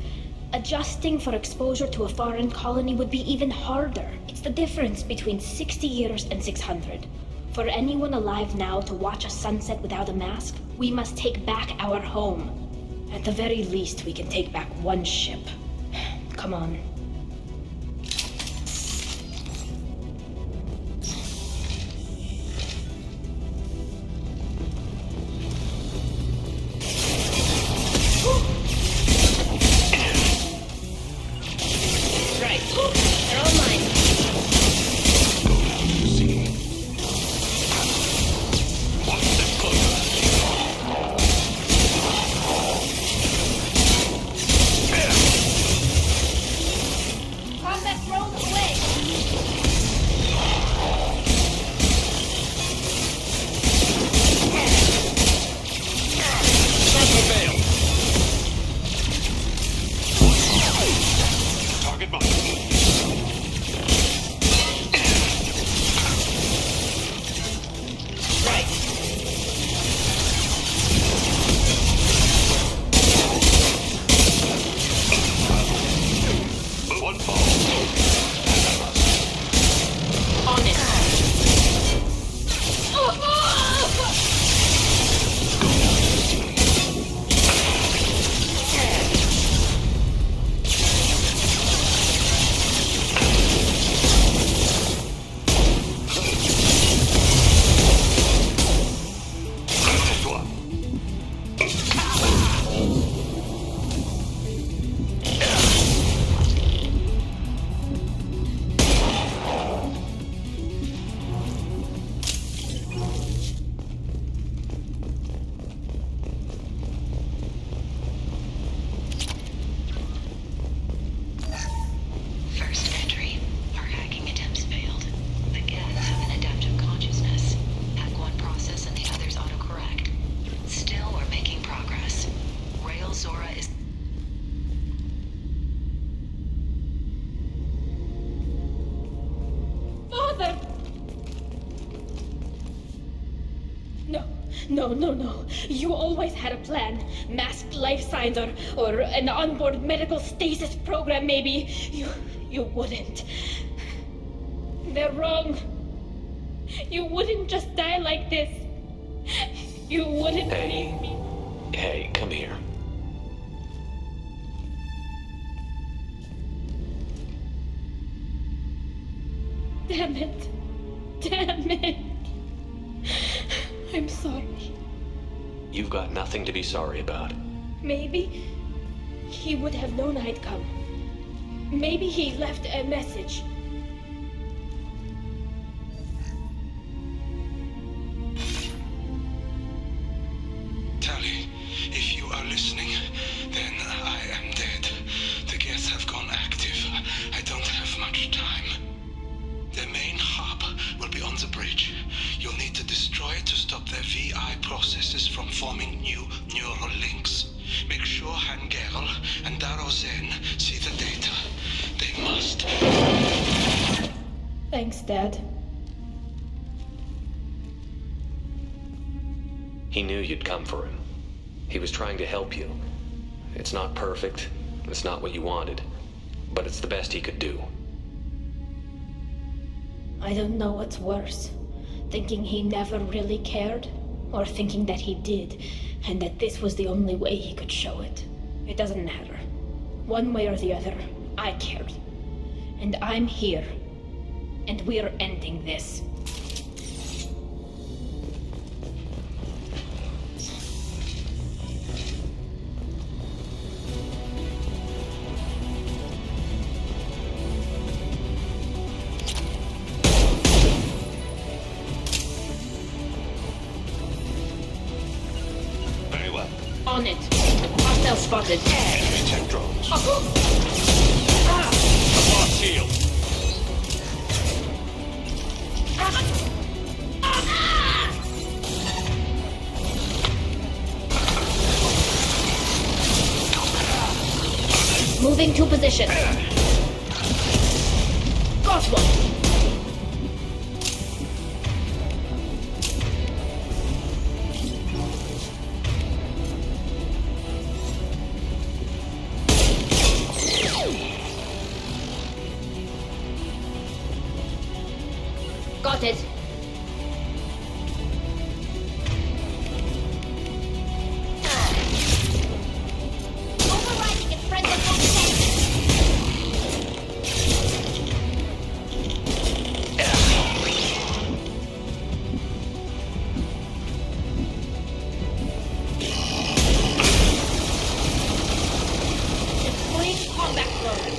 Adjusting for exposure to a foreign colony would be even harder. It's the difference between 60 years and 600. For anyone alive now to watch a sunset without a mask, we must take back our home. At the very least, we can take back one ship. Come on. No. You always had a plan. Masked life signs or an onboard medical stasis program, maybe. You wouldn't. They're wrong. You wouldn't just die like this. You wouldn't leave me. Hey, come here. Damn it. Damn it. I'm sorry. You've got nothing to be sorry about. Maybe he would have known I'd come. Maybe he left a message. Tali, if you are listening, then I am dead. The Geth have gone active. I don't have much time. The main hub will be on the bridge. You'll need to destroy it to stop their VI processes from forming new neural links. Make sure Hangerl and Daro Zen see the data. They must. Thanks, Dad. He knew you'd come for him. He was trying to help you. It's not perfect. It's not what you wanted. But it's the best he could do. I don't know what's worse. Thinking he never really cared, or thinking that he did, and that this was the only way he could show it. It doesn't matter. One way or the other, I cared. And I'm here. And we're ending this. Very well. On it. Hostile spotted. Enemy tech drones. Abort shield. Moving to position. Got one. Got it. Overriding its friendly Deploying combat mode.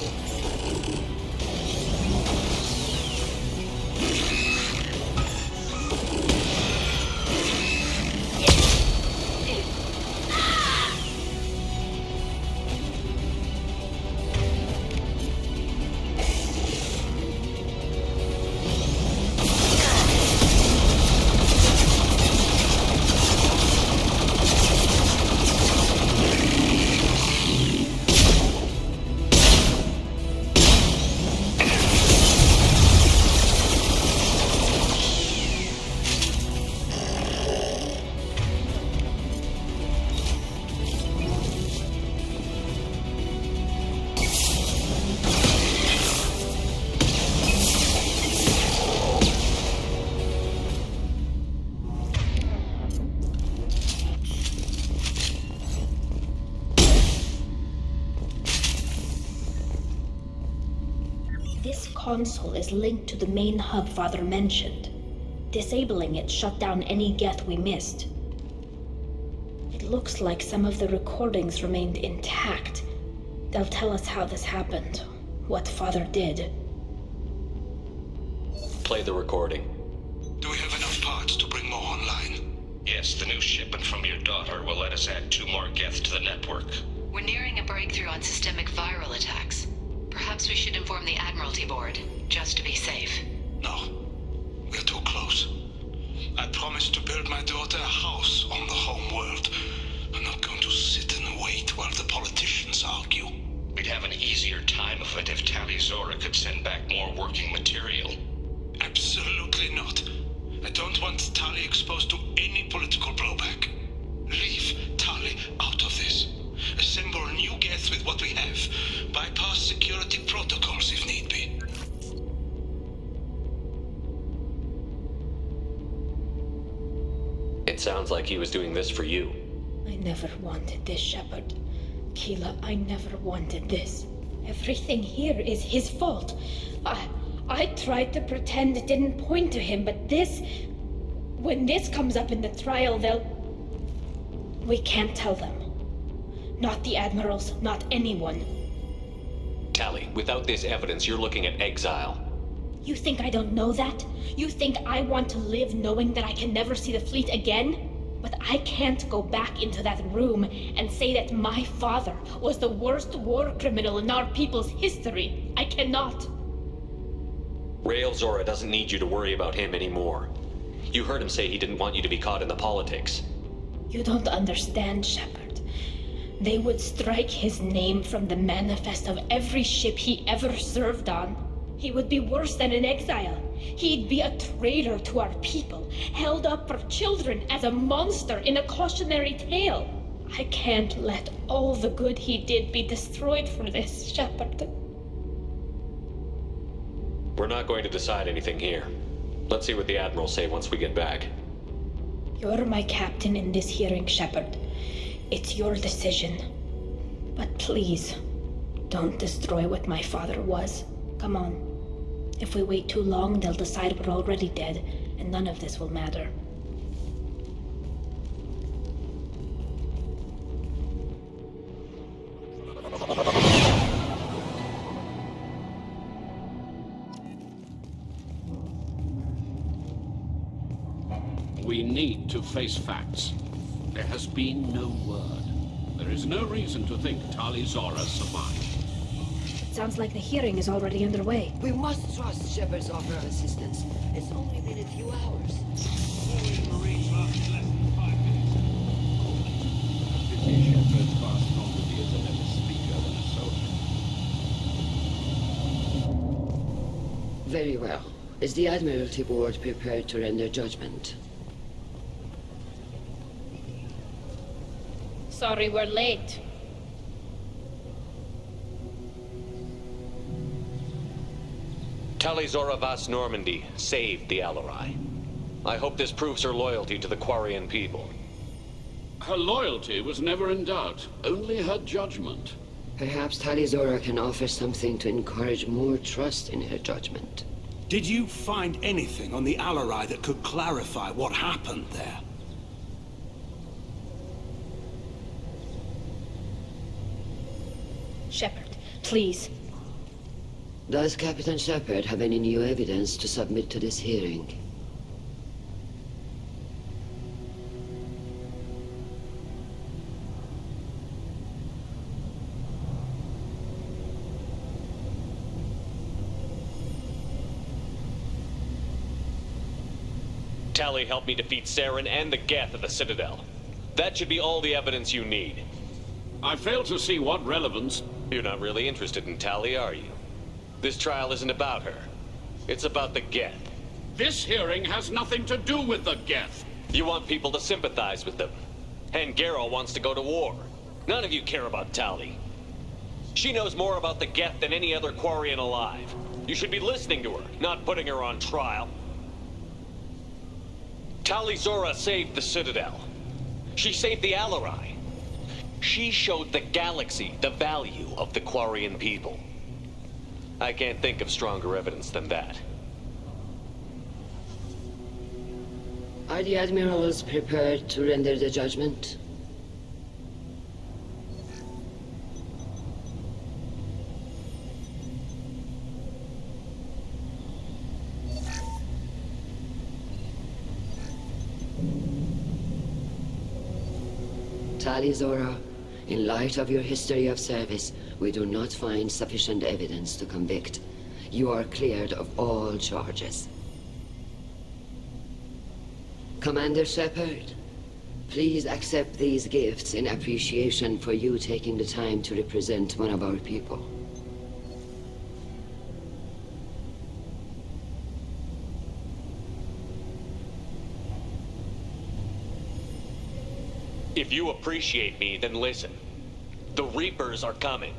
This console is linked to the main hub Father mentioned. Disabling it shut down any Geth we missed. It looks like some of the recordings remained intact. They'll tell us how this happened, what Father did. Play the recording. Do we have enough parts to bring more online? Yes, the new shipment from your daughter will let us add 2 more Geth to the network. We're nearing a breakthrough on systemic viral attacks. Perhaps we should inform the Admiralty Board, just to be safe. No. We're too close. I promised to build my daughter a house on the home world. I'm not going to sit and wait while the politicians argue. We'd have an easier time of it if Tali Zora could send back more working material. Absolutely not. I don't want Tali exposed to any political blowback. Leave Tali out of this. Assemble new Geth with what we have. Bypass security protocols if need be. Sounds like he was doing this for you. I never wanted this, Shepard. Keela, I never wanted this. Everything here is his fault. I tried to pretend it didn't point to him, but this... When this comes up in the trial, they'll... We can't tell them. Not the admirals, not anyone. Tali, without this evidence, you're looking at exile. You think I don't know that? You think I want to live knowing that I can never see the fleet again? But I can't go back into that room and say that my father was the worst war criminal in our people's history. I cannot. Rael Zora doesn't need you to worry about him anymore. You heard him say he didn't want you to be caught in the politics. You don't understand, Shepard. They would strike his name from the manifest of every ship he ever served on. He would be worse than an exile. He'd be a traitor to our people, held up for children as a monster in a cautionary tale. I can't let all the good he did be destroyed for this, Shepard. We're not going to decide anything here. Let's see what the Admirals say once we get back. You're my captain in this hearing, Shepard. It's your decision. But please, don't destroy what my father was. Come on. If we wait too long, they'll decide we're already dead, and none of this will matter. We need to face facts. There has been no word. There is no reason to think Tali Zora survived. Sounds like the hearing is already underway. We must trust Shepard's offer of assistance. It's only been a few hours. Marines lasted less than 5 minutes. Pity Shepard passed on to be as a better speaker than a soldier. Very well. Is the Admiralty Board prepared to render judgment? Sorry we're late. Tali Zora Vas Normandy saved the Alarai. I hope this proves her loyalty to the Quarian people. Her loyalty was never in doubt, only her judgment. Perhaps Tali Zora can offer something to encourage more trust in her judgment. Did you find anything on the Alarai that could clarify what happened there? Shepard, please. Does Captain Shepard have any new evidence to submit to this hearing? Tali helped me defeat Saren and the Geth at the Citadel. That should be all the evidence you need. I fail to see what relevance... You're not really interested in Tali, are you? This trial isn't about her. It's about the Geth. This hearing has nothing to do with the Geth. You want people to sympathize with them. And Garrow wants to go to war. None of you care about Tali. She knows more about the Geth than any other Quarian alive. You should be listening to her, not putting her on trial. Tali Zora saved the Citadel. She saved the Alarai. She showed the galaxy the value of the Quarian people. I can't think of stronger evidence than that. Are the Admirals prepared to render the judgment? Tali Zora, in light of your history of service, we do not find sufficient evidence to convict. You are cleared of all charges. Commander Shepard, please accept these gifts in appreciation for you taking the time to represent one of our people. If you appreciate me, then listen. The Reapers are coming.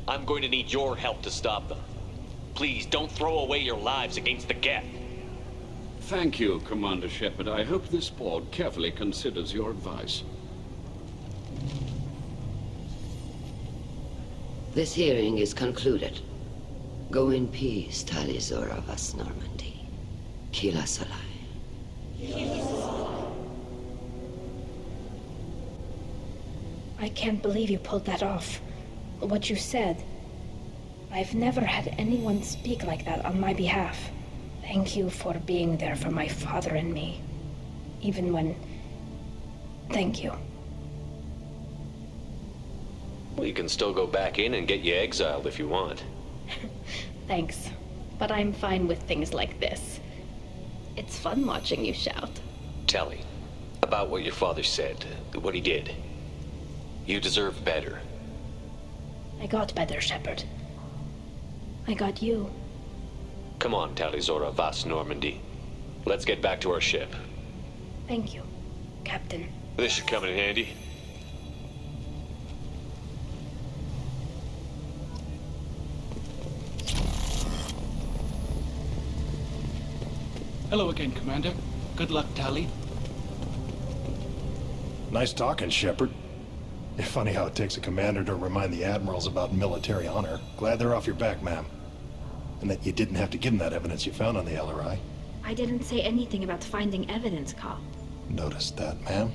I'm going to need your help to stop them. Please, don't throw away your lives against the Geth. Thank you, Commander Shepard. I hope this board carefully considers your advice. This hearing is concluded. Go in peace, Talizor of Us Normandy. Kila Salai. I can't believe you pulled that off. What you said. I've never had anyone speak like that on my behalf. Thank you for being there for my father and me. Even when... Thank you. Well, you can still go back in and get you exiled if you want. Thanks. But I'm fine with things like this. It's fun watching you shout. Tally, about what your father said, what he did. You deserve better. I got better, Shepard. I got you. Come on, Talizora Vas Normandy. Let's get back to our ship. Thank you, Captain. This should come in handy. Hello again, Commander. Good luck, Tali. Nice talking, Shepard. It's funny how it takes a commander to remind the admirals about military honor. Glad they're off your back, ma'am. And that you didn't have to give them that evidence you found on the LRI. I didn't say anything about finding evidence, Carl. Noticed that, ma'am.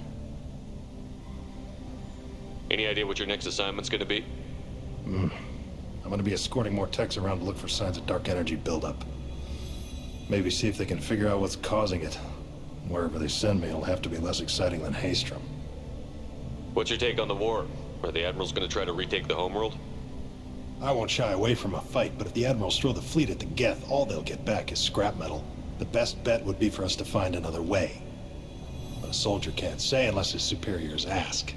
Any idea what your next assignment's gonna be? I'm gonna be escorting more techs around to look for signs of dark energy buildup. Maybe see if they can figure out what's causing it. Wherever they send me, it'll have to be less exciting than Haystrom. What's your take on the war? Are the admirals gonna try to retake the homeworld? I won't shy away from a fight, but if the admirals throw the fleet at the Geth, all they'll get back is scrap metal. The best bet would be for us to find another way. But a soldier can't say unless his superiors ask.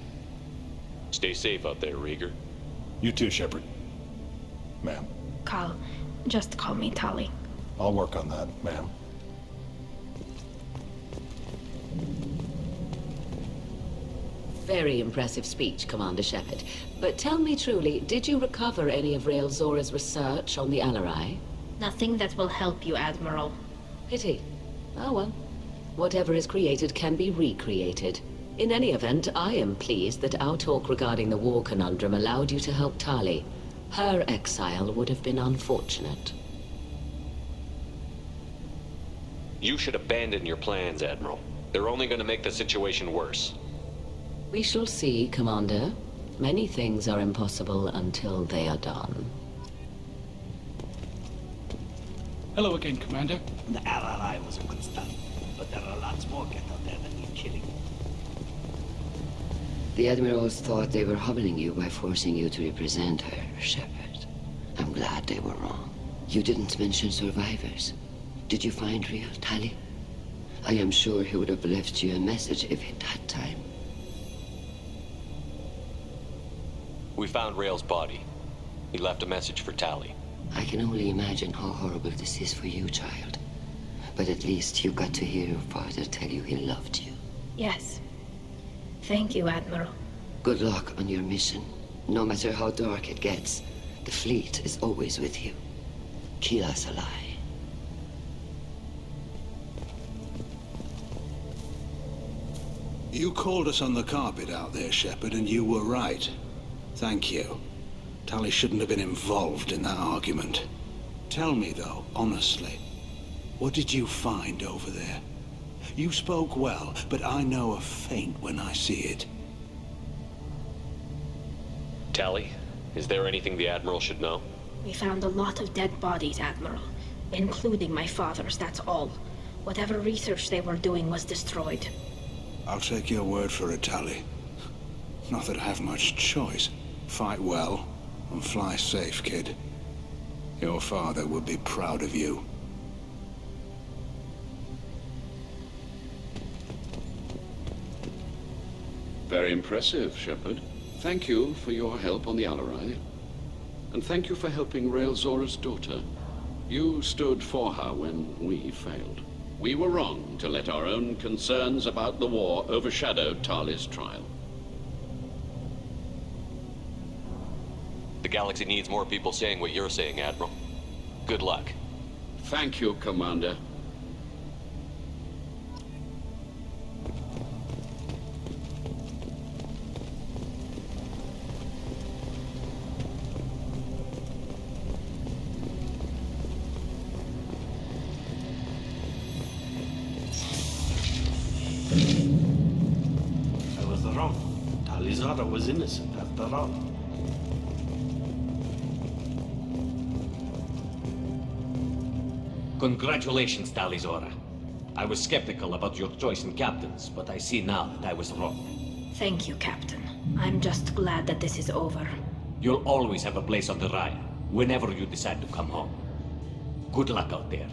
Stay safe out there, Rieger. You too, Shepard. Ma'am. Carl, just call me Tali. I'll work on that, ma'am. Very impressive speech, Commander Shepard. But tell me truly, did you recover any of Rael Zora's research on the Alarai? Nothing that will help you, Admiral. Pity. Oh well. Whatever is created can be recreated. In any event, I am pleased that our talk regarding the war conundrum allowed you to help Tali. Her exile would have been unfortunate. You should abandon your plans, Admiral. They're only gonna make the situation worse. We shall see, Commander. Many things are impossible until they are done. Hello again, Commander. The LRI was a good start, but there are lots more Geth out there that need killing. The admirals thought they were humbling you by forcing you to represent her, Shepard. I'm glad they were wrong. You didn't mention survivors. Did you find real Tali? I am sure he would have left you a message if he'd had time. We found Rael's body. He left a message for Tali. I can only imagine how horrible this is for you, child. But at least you got to hear your father tell you he loved you. Yes. Thank you, Admiral. Good luck on your mission. No matter how dark it gets, the fleet is always with you. Kila Salai. You called us on the carpet out there, Shepard, and you were right. Thank you. Tali shouldn't have been involved in that argument. Tell me, though, honestly, what did you find over there? You spoke well, but I know a feint when I see it. Tali, is there anything the Admiral should know? We found a lot of dead bodies, Admiral. Including my father's, that's all. Whatever research they were doing was destroyed. I'll take your word for it, Tali. Not that I have much choice. Fight well, and fly safe, kid. Your father would be proud of you. Very impressive, Shepard. Thank you for your help on the Alarai. And thank you for helping Rael Zora's daughter. You stood for her when we failed. We were wrong to let our own concerns about the war overshadow Tali's trial. The galaxy needs more people saying what you're saying, Admiral. Good luck. Thank you, Commander. Talizara was innocent after all. Congratulations, Talizora. I was skeptical about your choice in captains, but I see now that I was wrong. Thank you, Captain. I'm just glad that this is over. You'll always have a place on the Rhine, whenever you decide to come home. Good luck out there.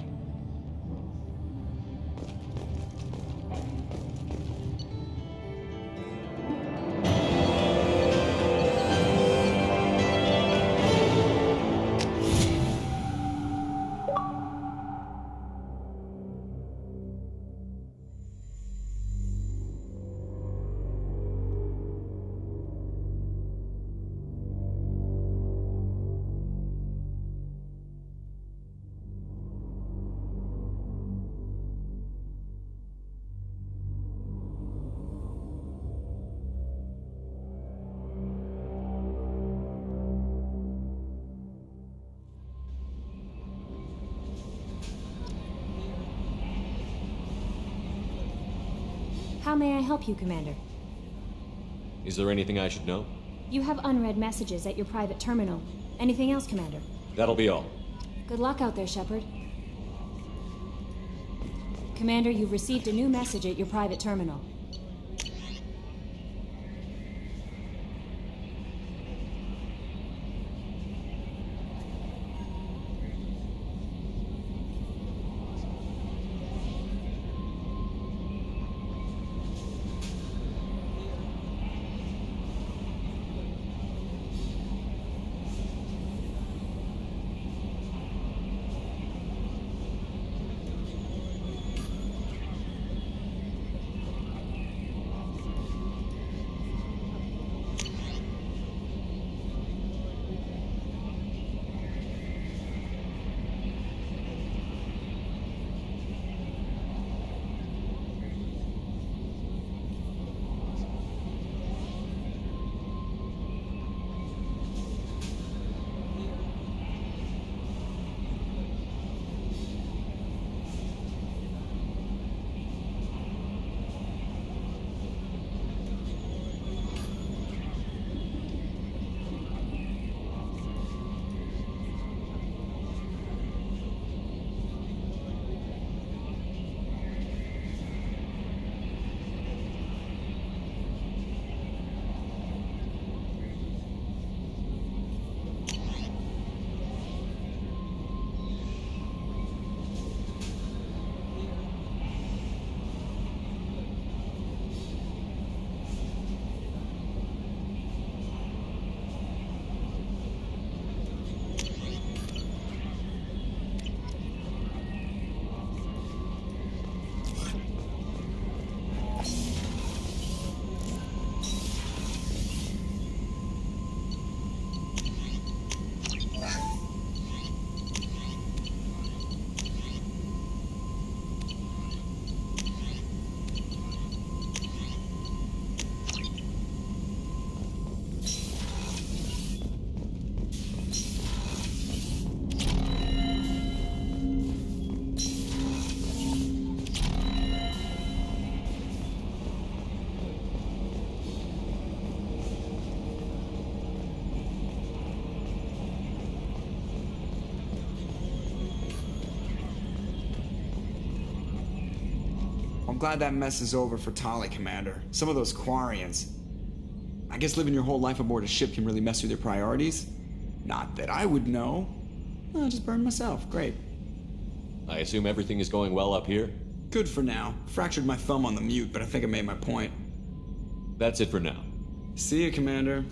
How may I help you, Commander? Is there anything I should know? You have unread messages at your private terminal. Anything else, Commander? That'll be all. Good luck out there, Shepard. Commander, you've received a new message at your private terminal. I'm glad that mess is over for Tali, Commander. Some of those Quarians. I guess living your whole life aboard a ship can really mess with your priorities. Not that I would know. I'll just burn myself. Great. I assume everything is going well up here? Good for now. Fractured my thumb on the mute, but I think I made my point. That's it for now. See you, Commander.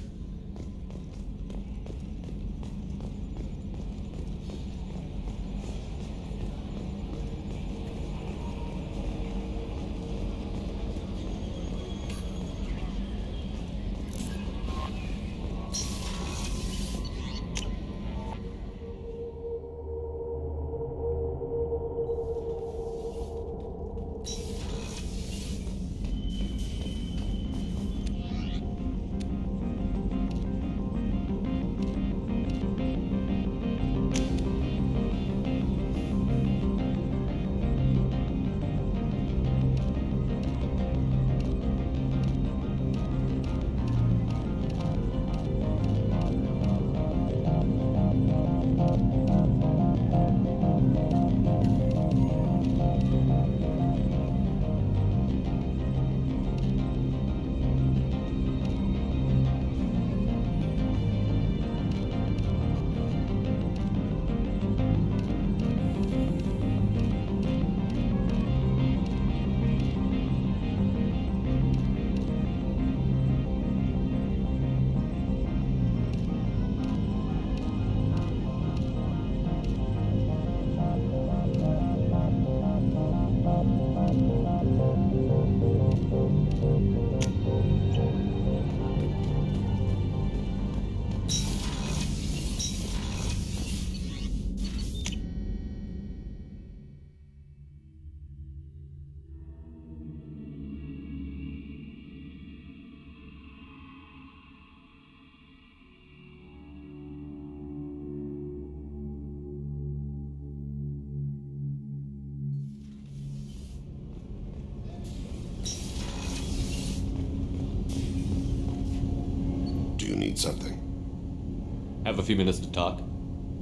Do you need something? Have a few minutes to talk?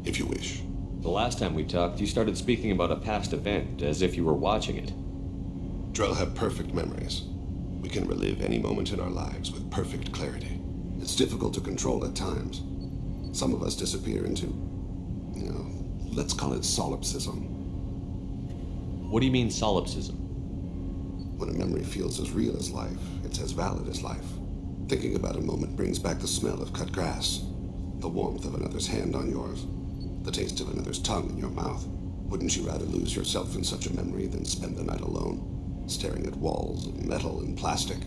If you wish. The last time we talked, you started speaking about a past event, as if you were watching it. Drell have perfect memories. We can relive any moment in our lives with perfect clarity. It's difficult to control at times. Some of us disappear into, let's call it solipsism. What do you mean, solipsism? When a memory feels as real as life, it's as valid as life. Thinking about a moment brings back the smell of cut grass, the warmth of another's hand on yours, the taste of another's tongue in your mouth. Wouldn't you rather lose yourself in such a memory than spend the night alone, staring at walls of metal and plastic?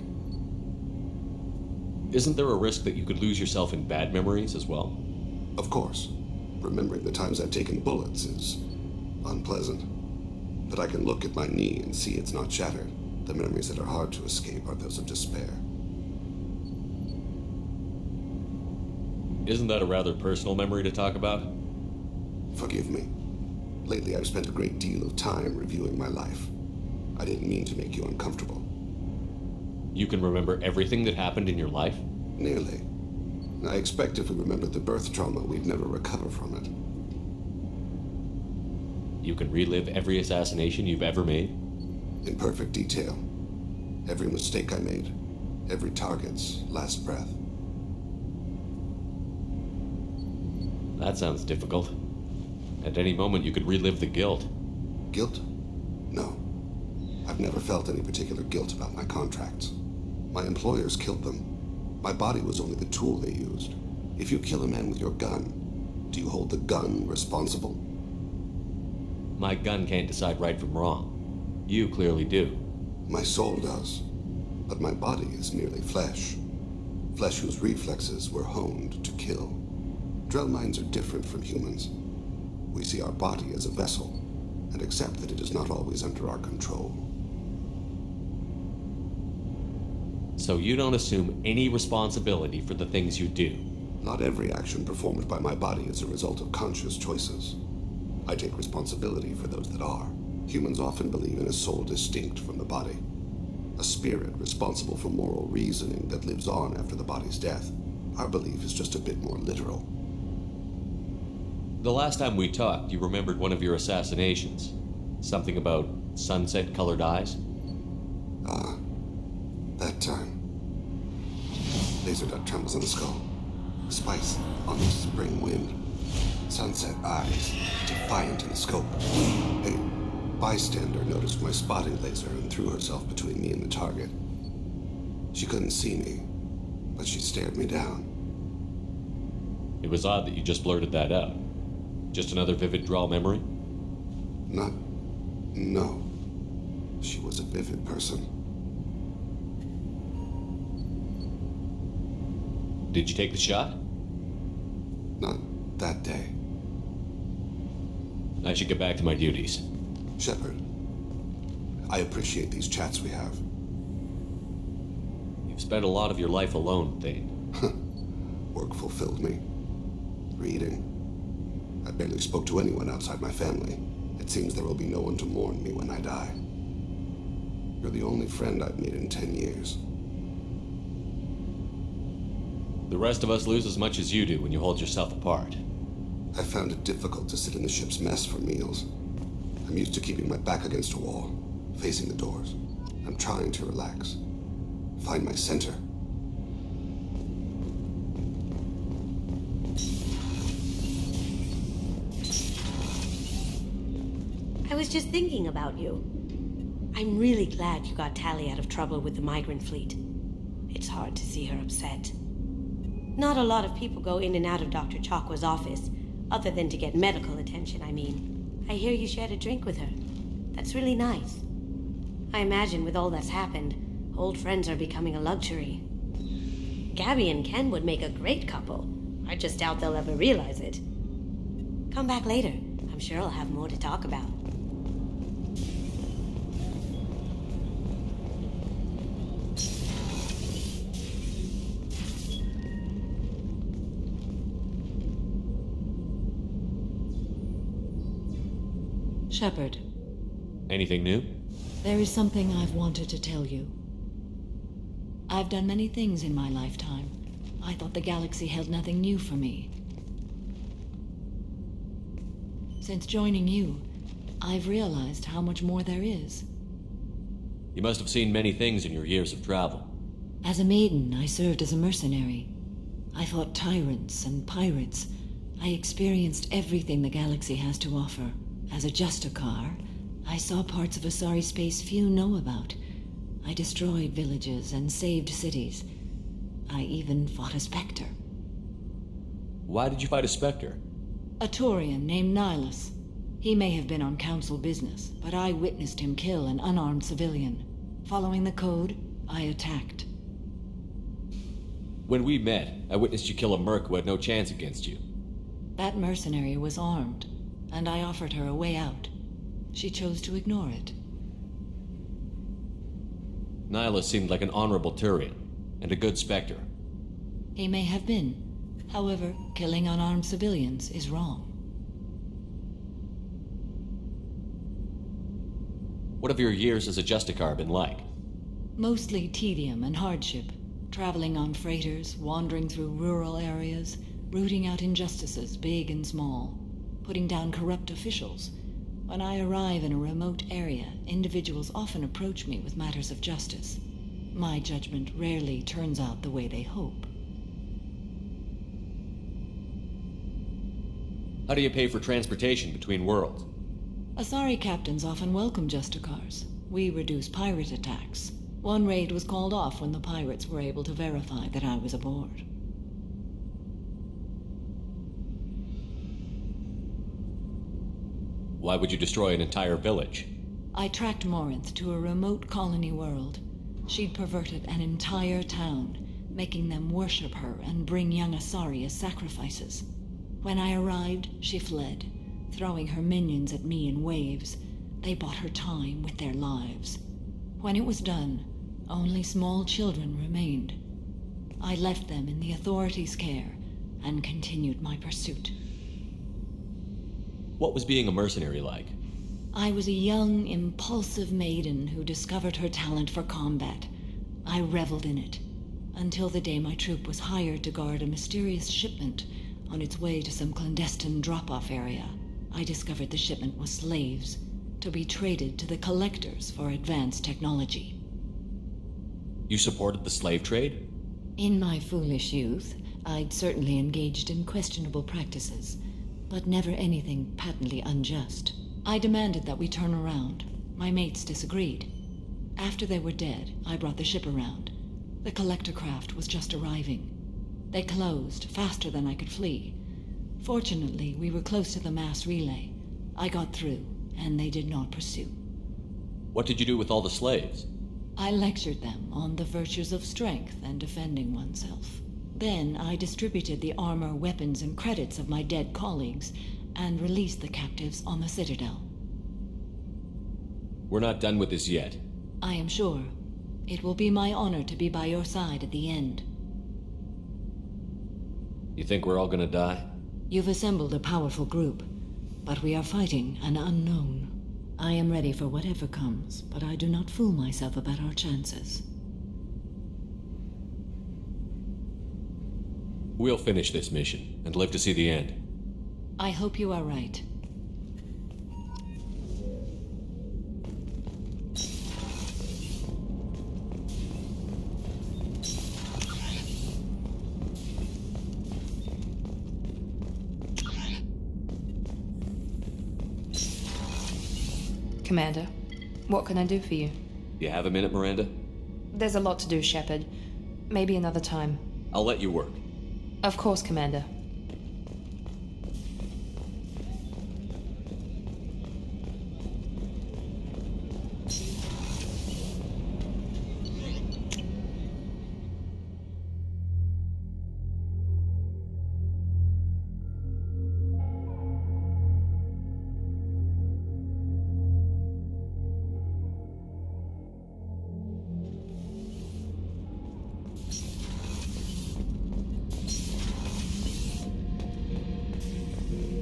Isn't there a risk that you could lose yourself in bad memories as well? Of course. Remembering the times I've taken bullets is unpleasant. But I can look at my knee and see it's not shattered. The memories that are hard to escape are those of despair. Isn't that a rather personal memory to talk about? Forgive me. Lately I've spent a great deal of time reviewing my life. I didn't mean to make you uncomfortable. You can remember everything that happened in your life? Nearly. I expect if we remembered the birth trauma, we'd never recover from it. You can relive every assassination you've ever made? In perfect detail. Every mistake I made. Every target's last breath. That sounds difficult. At any moment you could relive the guilt. Guilt? No. I've never felt any particular guilt about my contracts. My employers killed them. My body was only the tool they used. If you kill a man with your gun, do you hold the gun responsible? My gun can't decide right from wrong. You clearly do. My soul does. But my body is merely flesh. Flesh whose reflexes were honed to kill. Drell minds are different from humans. We see our body as a vessel, and accept that it is not always under our control. So you don't assume any responsibility for the things you do? Not every action performed by my body is a result of conscious choices. I take responsibility for those that are. Humans often believe in a soul distinct from the body. A spirit responsible for moral reasoning that lives on after the body's death. Our belief is just a bit more literal. The last time we talked, you remembered one of your assassinations. Something about sunset-colored eyes? Ah, that time. Laser dot trembles on the skull. Spice on the spring wind. Sunset eyes, defiant in scope. A bystander noticed my spotting laser and threw herself between me and the target. She couldn't see me, but she stared me down. It was odd that you just blurted that out. Just another vivid draw memory? No. She was a vivid person. Did you take the shot? Not that day. I should get back to my duties. Shepard, I appreciate these chats we have. You've spent a lot of your life alone, Thane. Work fulfilled me. Reading. I barely spoke to anyone outside my family. It seems there will be no one to mourn me when I die. You're the only friend I've made in 10 years. The rest of us lose as much as you do when you hold yourself apart. I found it difficult to sit in the ship's mess for meals. I'm used to keeping my back against a wall, facing the doors. I'm trying to relax. Find my center. I was just thinking about you. I'm really glad you got Tali out of trouble with the migrant fleet. It's hard to see her upset. Not a lot of people go in and out of Dr. Chakwa's office, other than to get medical attention, I mean. I hear you shared a drink with her. That's really nice. I imagine with all that's happened, old friends are becoming a luxury. Gabby and Ken would make a great couple. I just doubt they'll ever realize it. Come back later. I'm sure I'll have more to talk about. Shepard. Anything new? There is something I've wanted to tell you. I've done many things in my lifetime. I thought the galaxy held nothing new for me. Since joining you, I've realized how much more there is. You must have seen many things in your years of travel. As a maiden, I served as a mercenary. I fought tyrants and pirates. I experienced everything the galaxy has to offer. As a Justicar, I saw parts of Asari space few know about. I destroyed villages and saved cities. I even fought a Spectre. Why did you fight a Spectre? A Turian named Nihilus. He may have been on council business, but I witnessed him kill an unarmed civilian. Following the code, I attacked. When we met, I witnessed you kill a merc who had no chance against you. That mercenary was armed, and I offered her a way out. She chose to ignore it. Nihilus seemed like an honorable Turian, and a good Spectre. He may have been. However, killing unarmed civilians is wrong. What have your years as a Justicar been like? Mostly tedium and hardship. Traveling on freighters, wandering through rural areas, rooting out injustices, big and small, putting down corrupt officials. When I arrive in a remote area, individuals often approach me with matters of justice. My judgment rarely turns out the way they hope. How do you pay for transportation between worlds? Asari captains often welcome Justicars. We reduce pirate attacks. One raid was called off when the pirates were able to verify that I was aboard. Why would you destroy an entire village? I tracked Morinth to a remote colony world. She'd perverted an entire town, making them worship her and bring young Asari as sacrifices. When I arrived, she fled, throwing her minions at me in waves. They bought her time with their lives. When it was done, only small children remained. I left them in the authorities' care and continued my pursuit. What was being a mercenary like? I was a young, impulsive maiden who discovered her talent for combat. I reveled in it, until the day my troop was hired to guard a mysterious shipment on its way to some clandestine drop-off area. I discovered the shipment was slaves, to be traded to the collectors for advanced technology. You supported the slave trade? In my foolish youth, I'd certainly engaged in questionable practices, but never anything patently unjust. I demanded that we turn around. My mates disagreed. After they were dead, I brought the ship around. The collector craft was just arriving. They closed faster than I could flee. Fortunately, we were close to the mass relay. I got through, and they did not pursue. What did you do with all the slaves? I lectured them on the virtues of strength and defending oneself. Then I distributed the armor, weapons, and credits of my dead colleagues, and released the captives on the Citadel. We're not done with this yet. I am sure. It will be my honor to be by your side at the end. You think we're all gonna die? You've assembled a powerful group, but we are fighting an unknown. I am ready for whatever comes, but I do not fool myself about our chances. We'll finish this mission and live to see the end. I hope you are right. Commander, what can I do for you? You have a minute, Miranda? There's a lot to do, Shepard. Maybe another time. I'll let you work. Of course, Commander.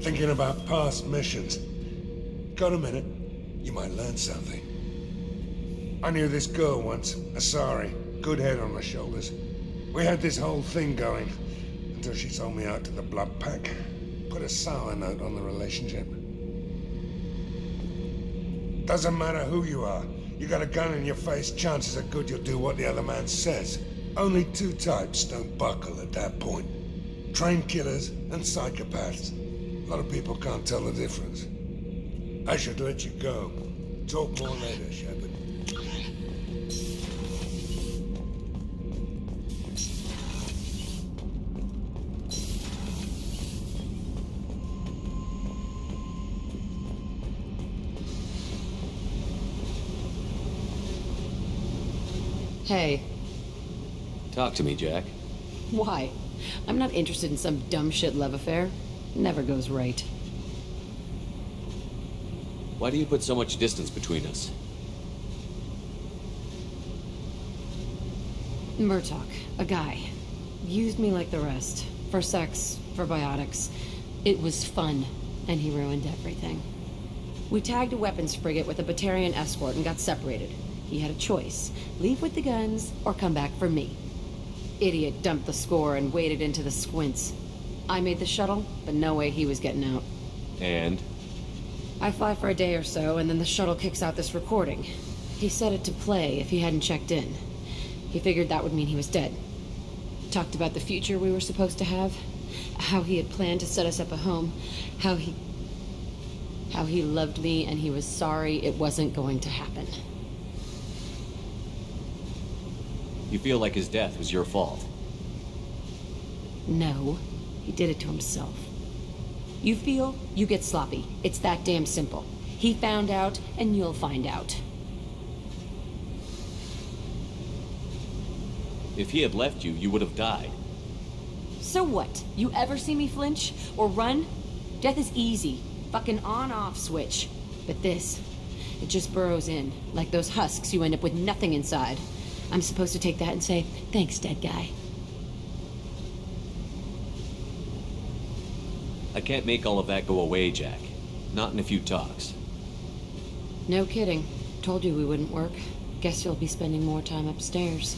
Thinking about past missions. Got a minute? You might learn something. I knew this girl once, Asari. Good head on her shoulders. We had this whole thing going until she sold me out to the Blood Pack. Put a sour note on the relationship. Doesn't matter who you are. You got a gun in your face, chances are good you'll do what the other man says. Only two types don't buckle at that point. Trained killers and psychopaths. A lot of people can't tell the difference. I should let you go. Talk more later, Shepard. Hey. Talk to me, Jack. Why? I'm not interested in some dumb shit love affair. Never goes right. Why do you put so much distance between us? Murtaugh, a guy, used me like the rest. For sex, for biotics. It was fun, and he ruined everything. We tagged a weapons frigate with a Batarian escort and got separated. He had a choice. Leave with the guns, or come back for me. Idiot dumped the score and waded into the squints. I made the shuttle, but no way he was getting out. And? I fly for a day or so, and then the shuttle kicks out this recording. He set it to play if he hadn't checked in. He figured that would mean he was dead. Talked about the future we were supposed to have. How he had planned to set us up a home. How he loved me and he was sorry it wasn't going to happen. You feel like his death was your fault? No, he did it to himself. You feel, you get sloppy. It's that damn simple. He found out, and you'll find out. If he had left you, you would have died. So what? You ever see me flinch? Or run? Death is easy. Fucking on-off switch. But this, it just burrows in. Like those husks, you end up with nothing inside. I'm supposed to take that and say, thanks, dead guy. I can't make all of that go away, Jack. Not in a few talks. No kidding. Told you we wouldn't work. Guess you'll be spending more time upstairs.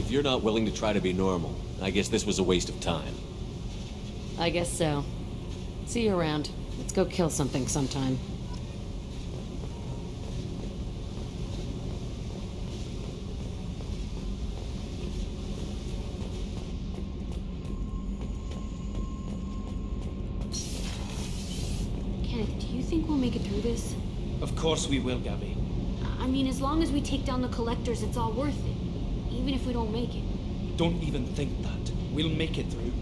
If you're not willing to try to be normal, I guess this was a waste of time. I guess so. See you around. Let's go kill something sometime. Kenneth, do you think we'll make it through this? Of course we will, Gabby. I mean, as long as we take down the collectors, it's all worth it. Even if we don't make it. Don't even think that. We'll make it through.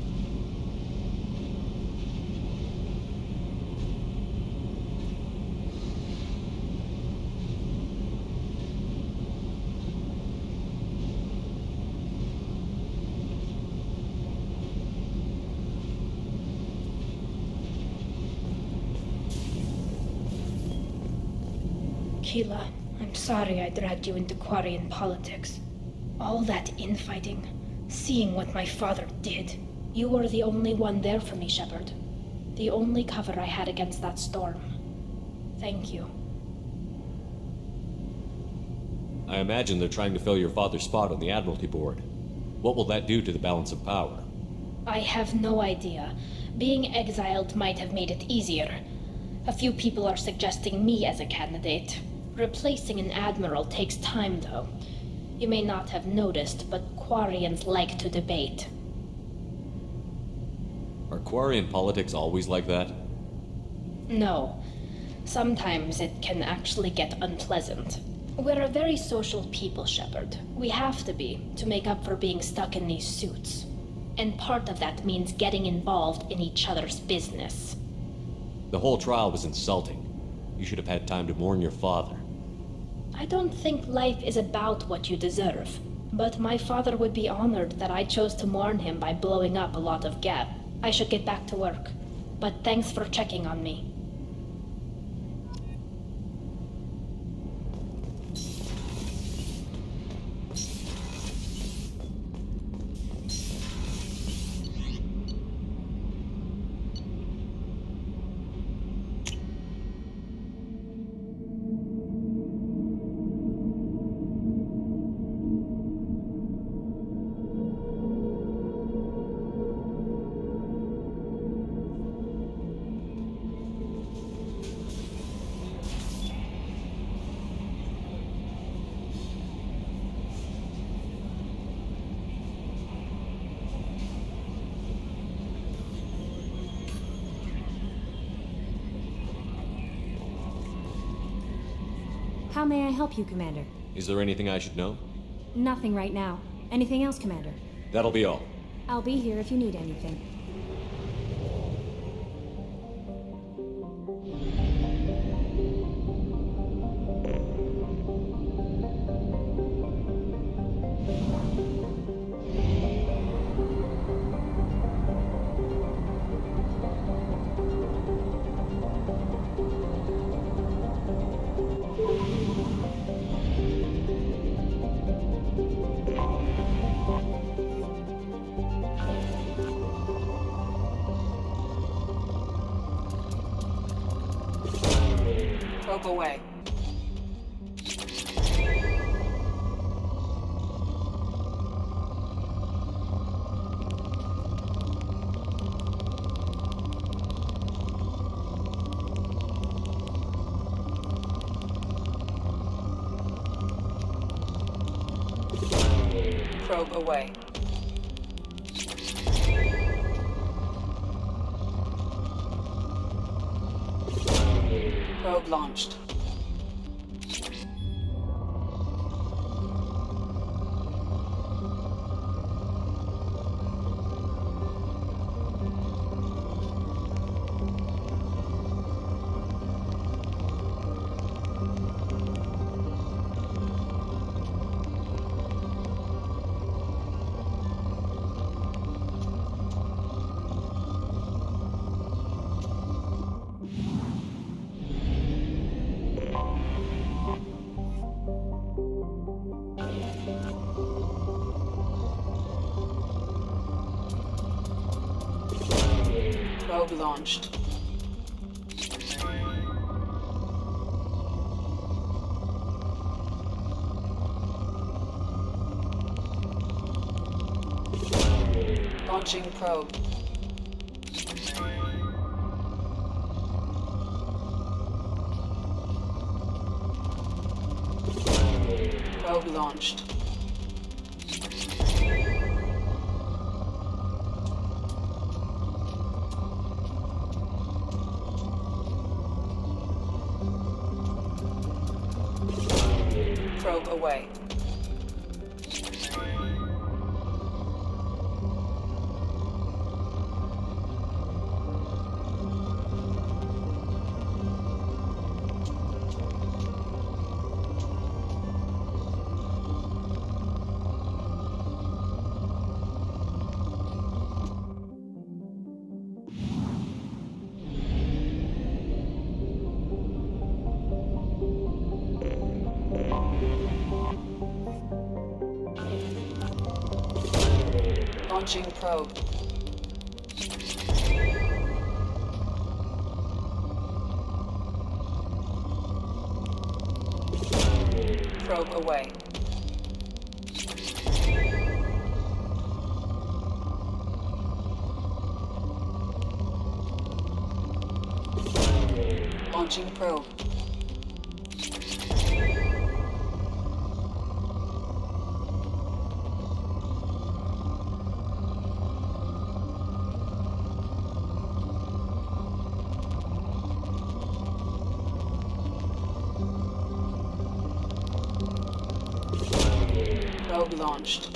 Keela, I'm sorry I dragged you into Quarian politics. All that infighting, seeing what my father did. You were the only one there for me, Shepard. The only cover I had against that storm. Thank you. I imagine they're trying to fill your father's spot on the Admiralty Board. What will that do to the balance of power? I have no idea. Being exiled might have made it easier. A few people are suggesting me as a candidate. Replacing an admiral takes time, though. You may not have noticed, but Quarians like to debate. Are Quarian politics always like that? No. Sometimes it can actually get unpleasant. We're a very social people, Shepard. We have to be, to make up for being stuck in these suits. And part of that means getting involved in each other's business. The whole trial was insulting. You should have had time to mourn your father. I don't think life is about what you deserve. But my father would be honored that I chose to mourn him by blowing up a lot of Gab. I should get back to work. But thanks for checking on me. How may I help you, Commander? Is there anything I should know? Nothing right now. Anything else, Commander? That'll be all. I'll be here if you need anything. Probe away. Probe away. Probe launched. Probe launched. Launching probe. Probe launched. Probe away. Launching probe. Probe away. Launching probe. Probe launched.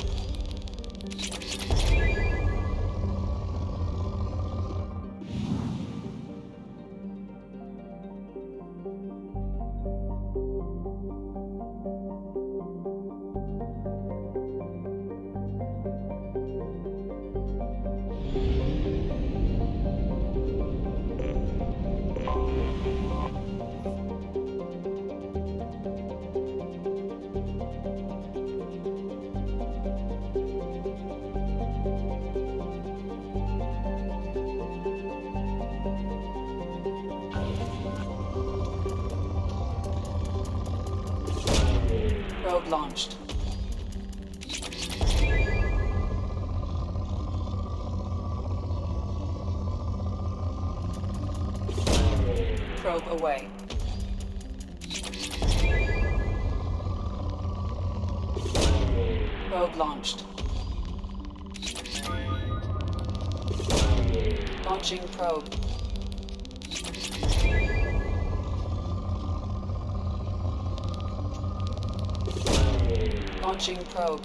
Probe launched. Probe away. Probe launched. Launching probe. Launching probe.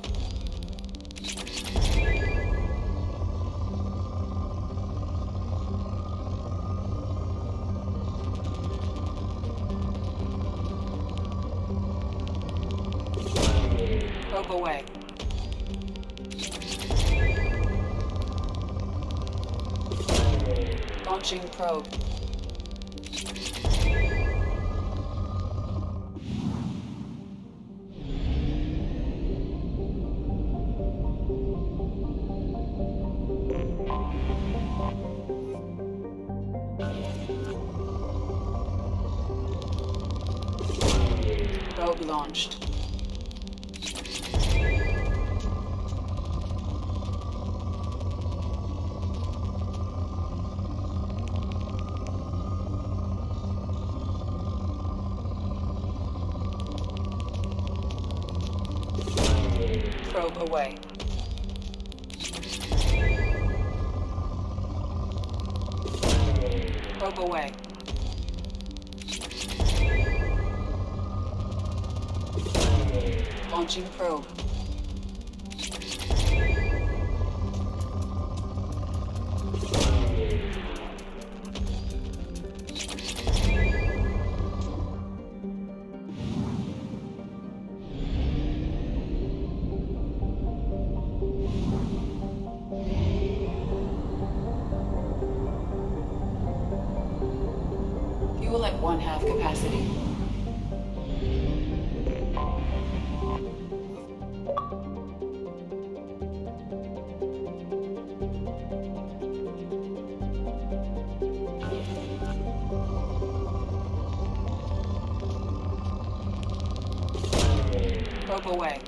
Probe away. Launching probe. Probe launched. Probe away. Probe away. Launching probe. Fuel at 1/2 capacity. Probe away.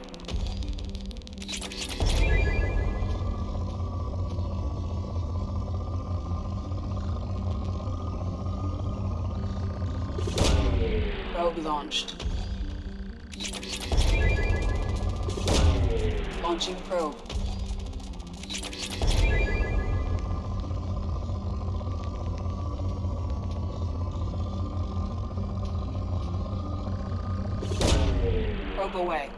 Probe launched. Launching probe. Probe away.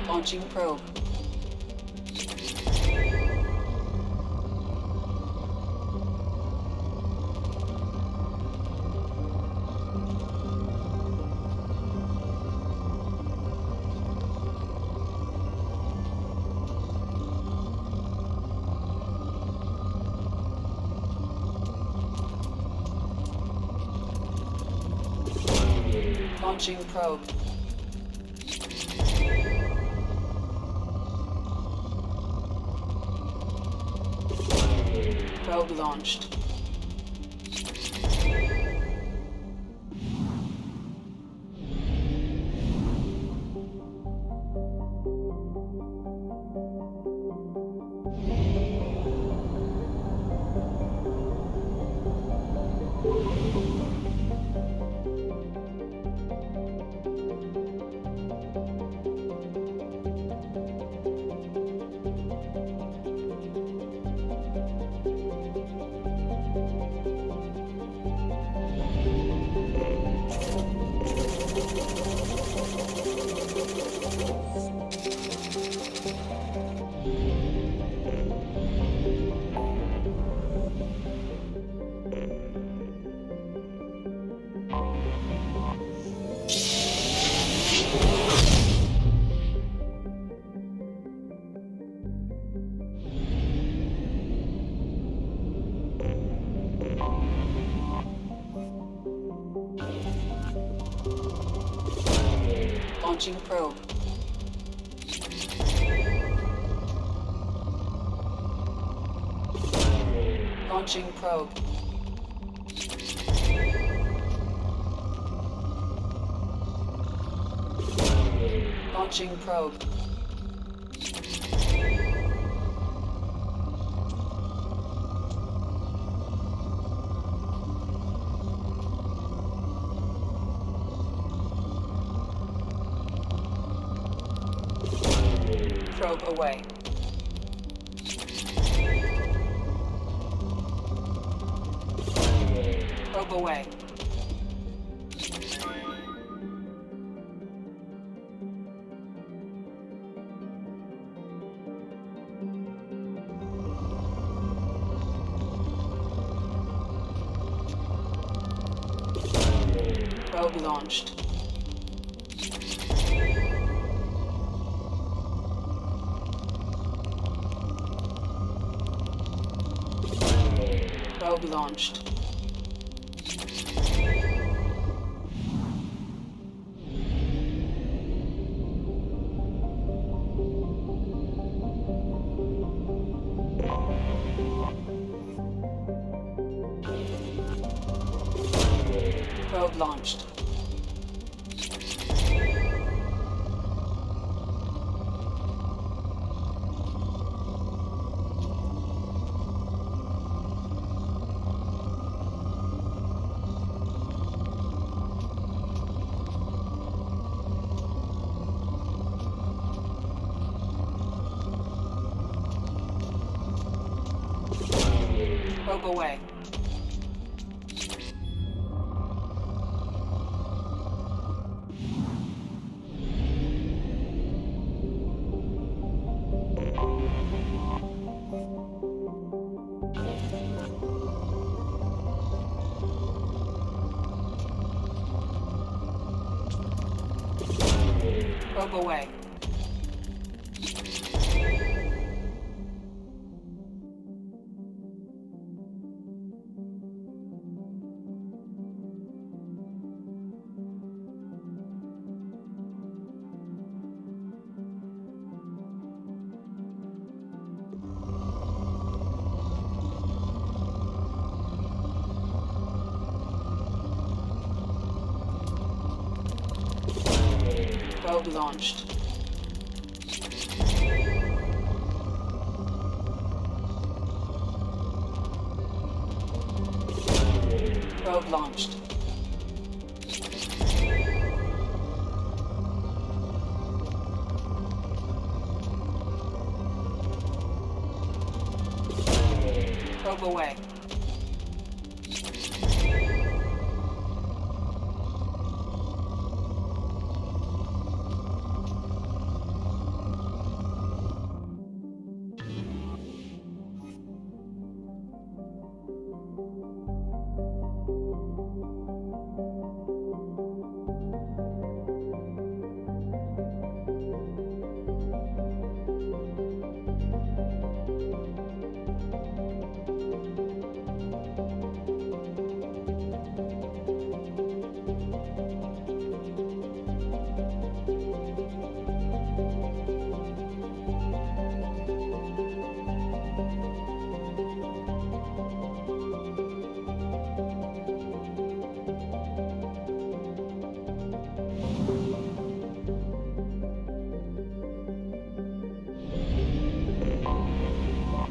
Launching probe. Launching probe. Probe launched. Launching probe. Launching probe. Launching probe. Probe away. Probe away. Probe launched. Probe launched. Probe launched. Probe away. Probe away. Probe launched. Probe launched. Probe away.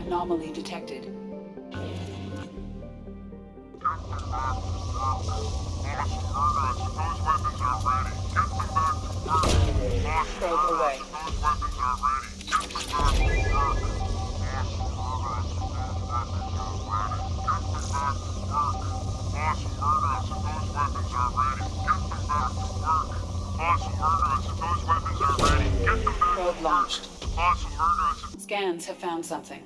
Anomaly detected. Probe away. Probe launched. Scans have found something.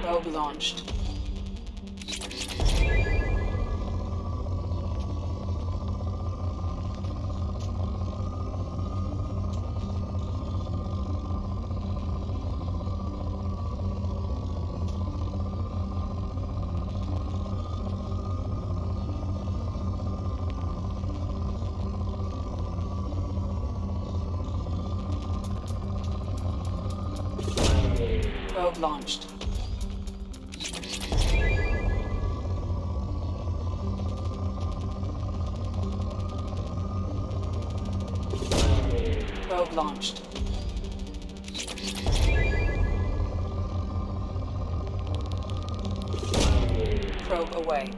Probe launched. Probe launched. Probe launched. Probe away.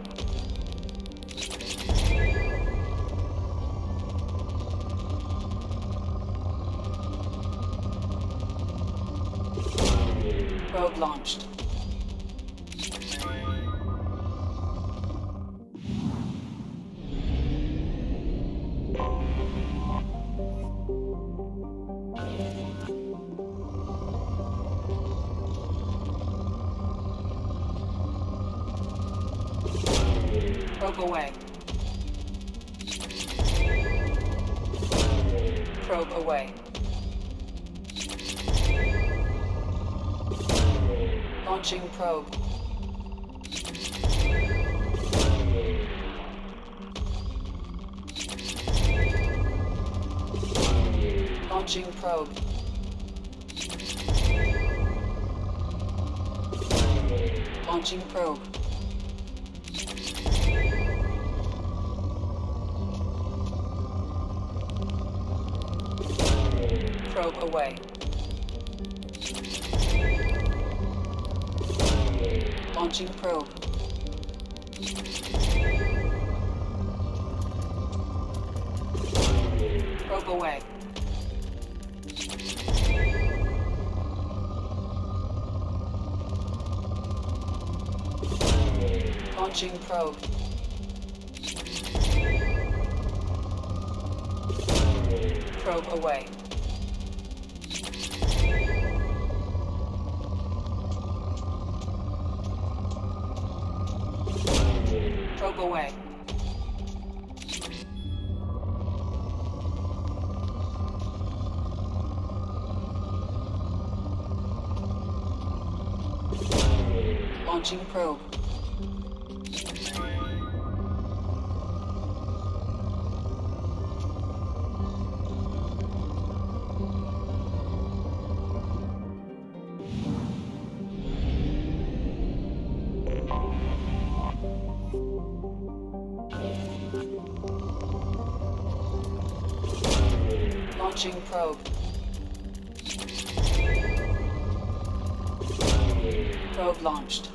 Probe launched. Probe away. Probe away. Launching probe. Launching probe. Launching probe. Probe away. Launching probe. Probe away. Launching probe. Probe away. Probe away. Launching probe. Launching probe. Probe launched.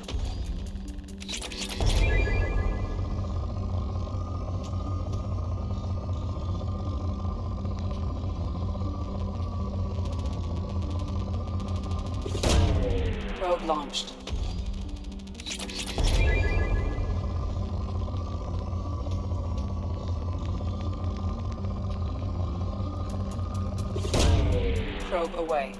Probe launched. Probe away.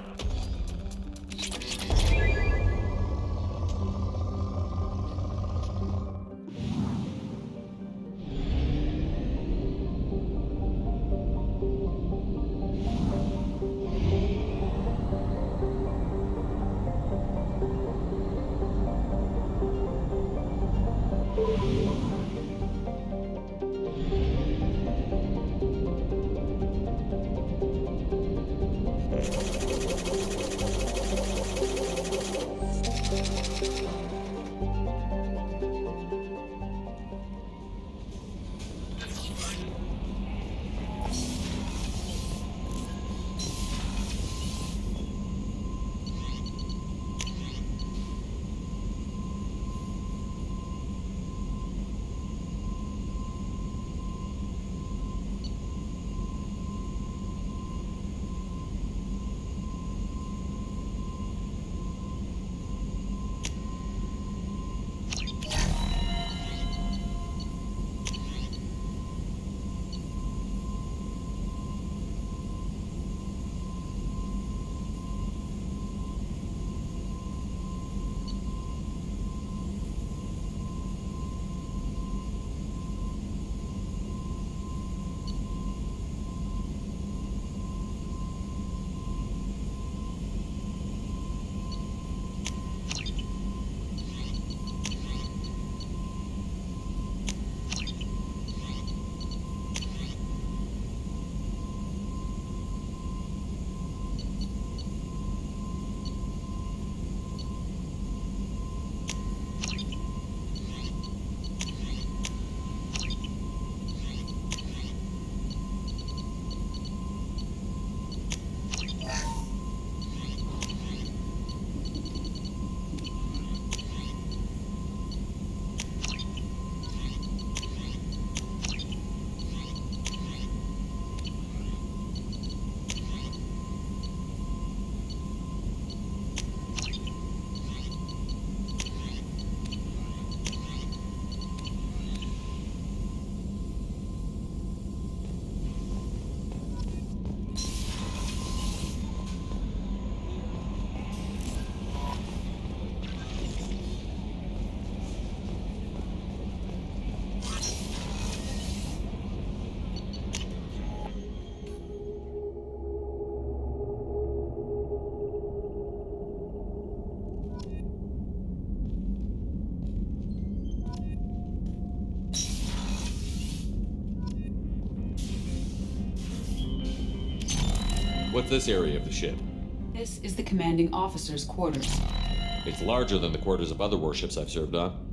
What's this area of the ship? This is the commanding officer's quarters. It's larger than the quarters of other warships I've served on.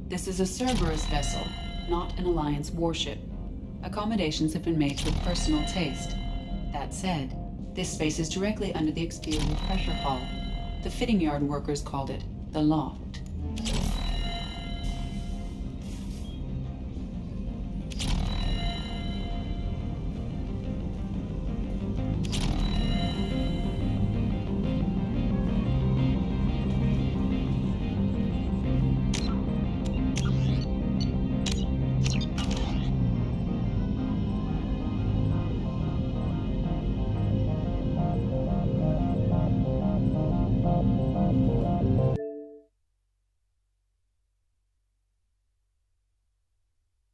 This is a Cerberus vessel, not an Alliance warship. Accommodations have been made to personal taste. That said, this space is directly under the exterior pressure hull. The fitting yard workers called it the loft.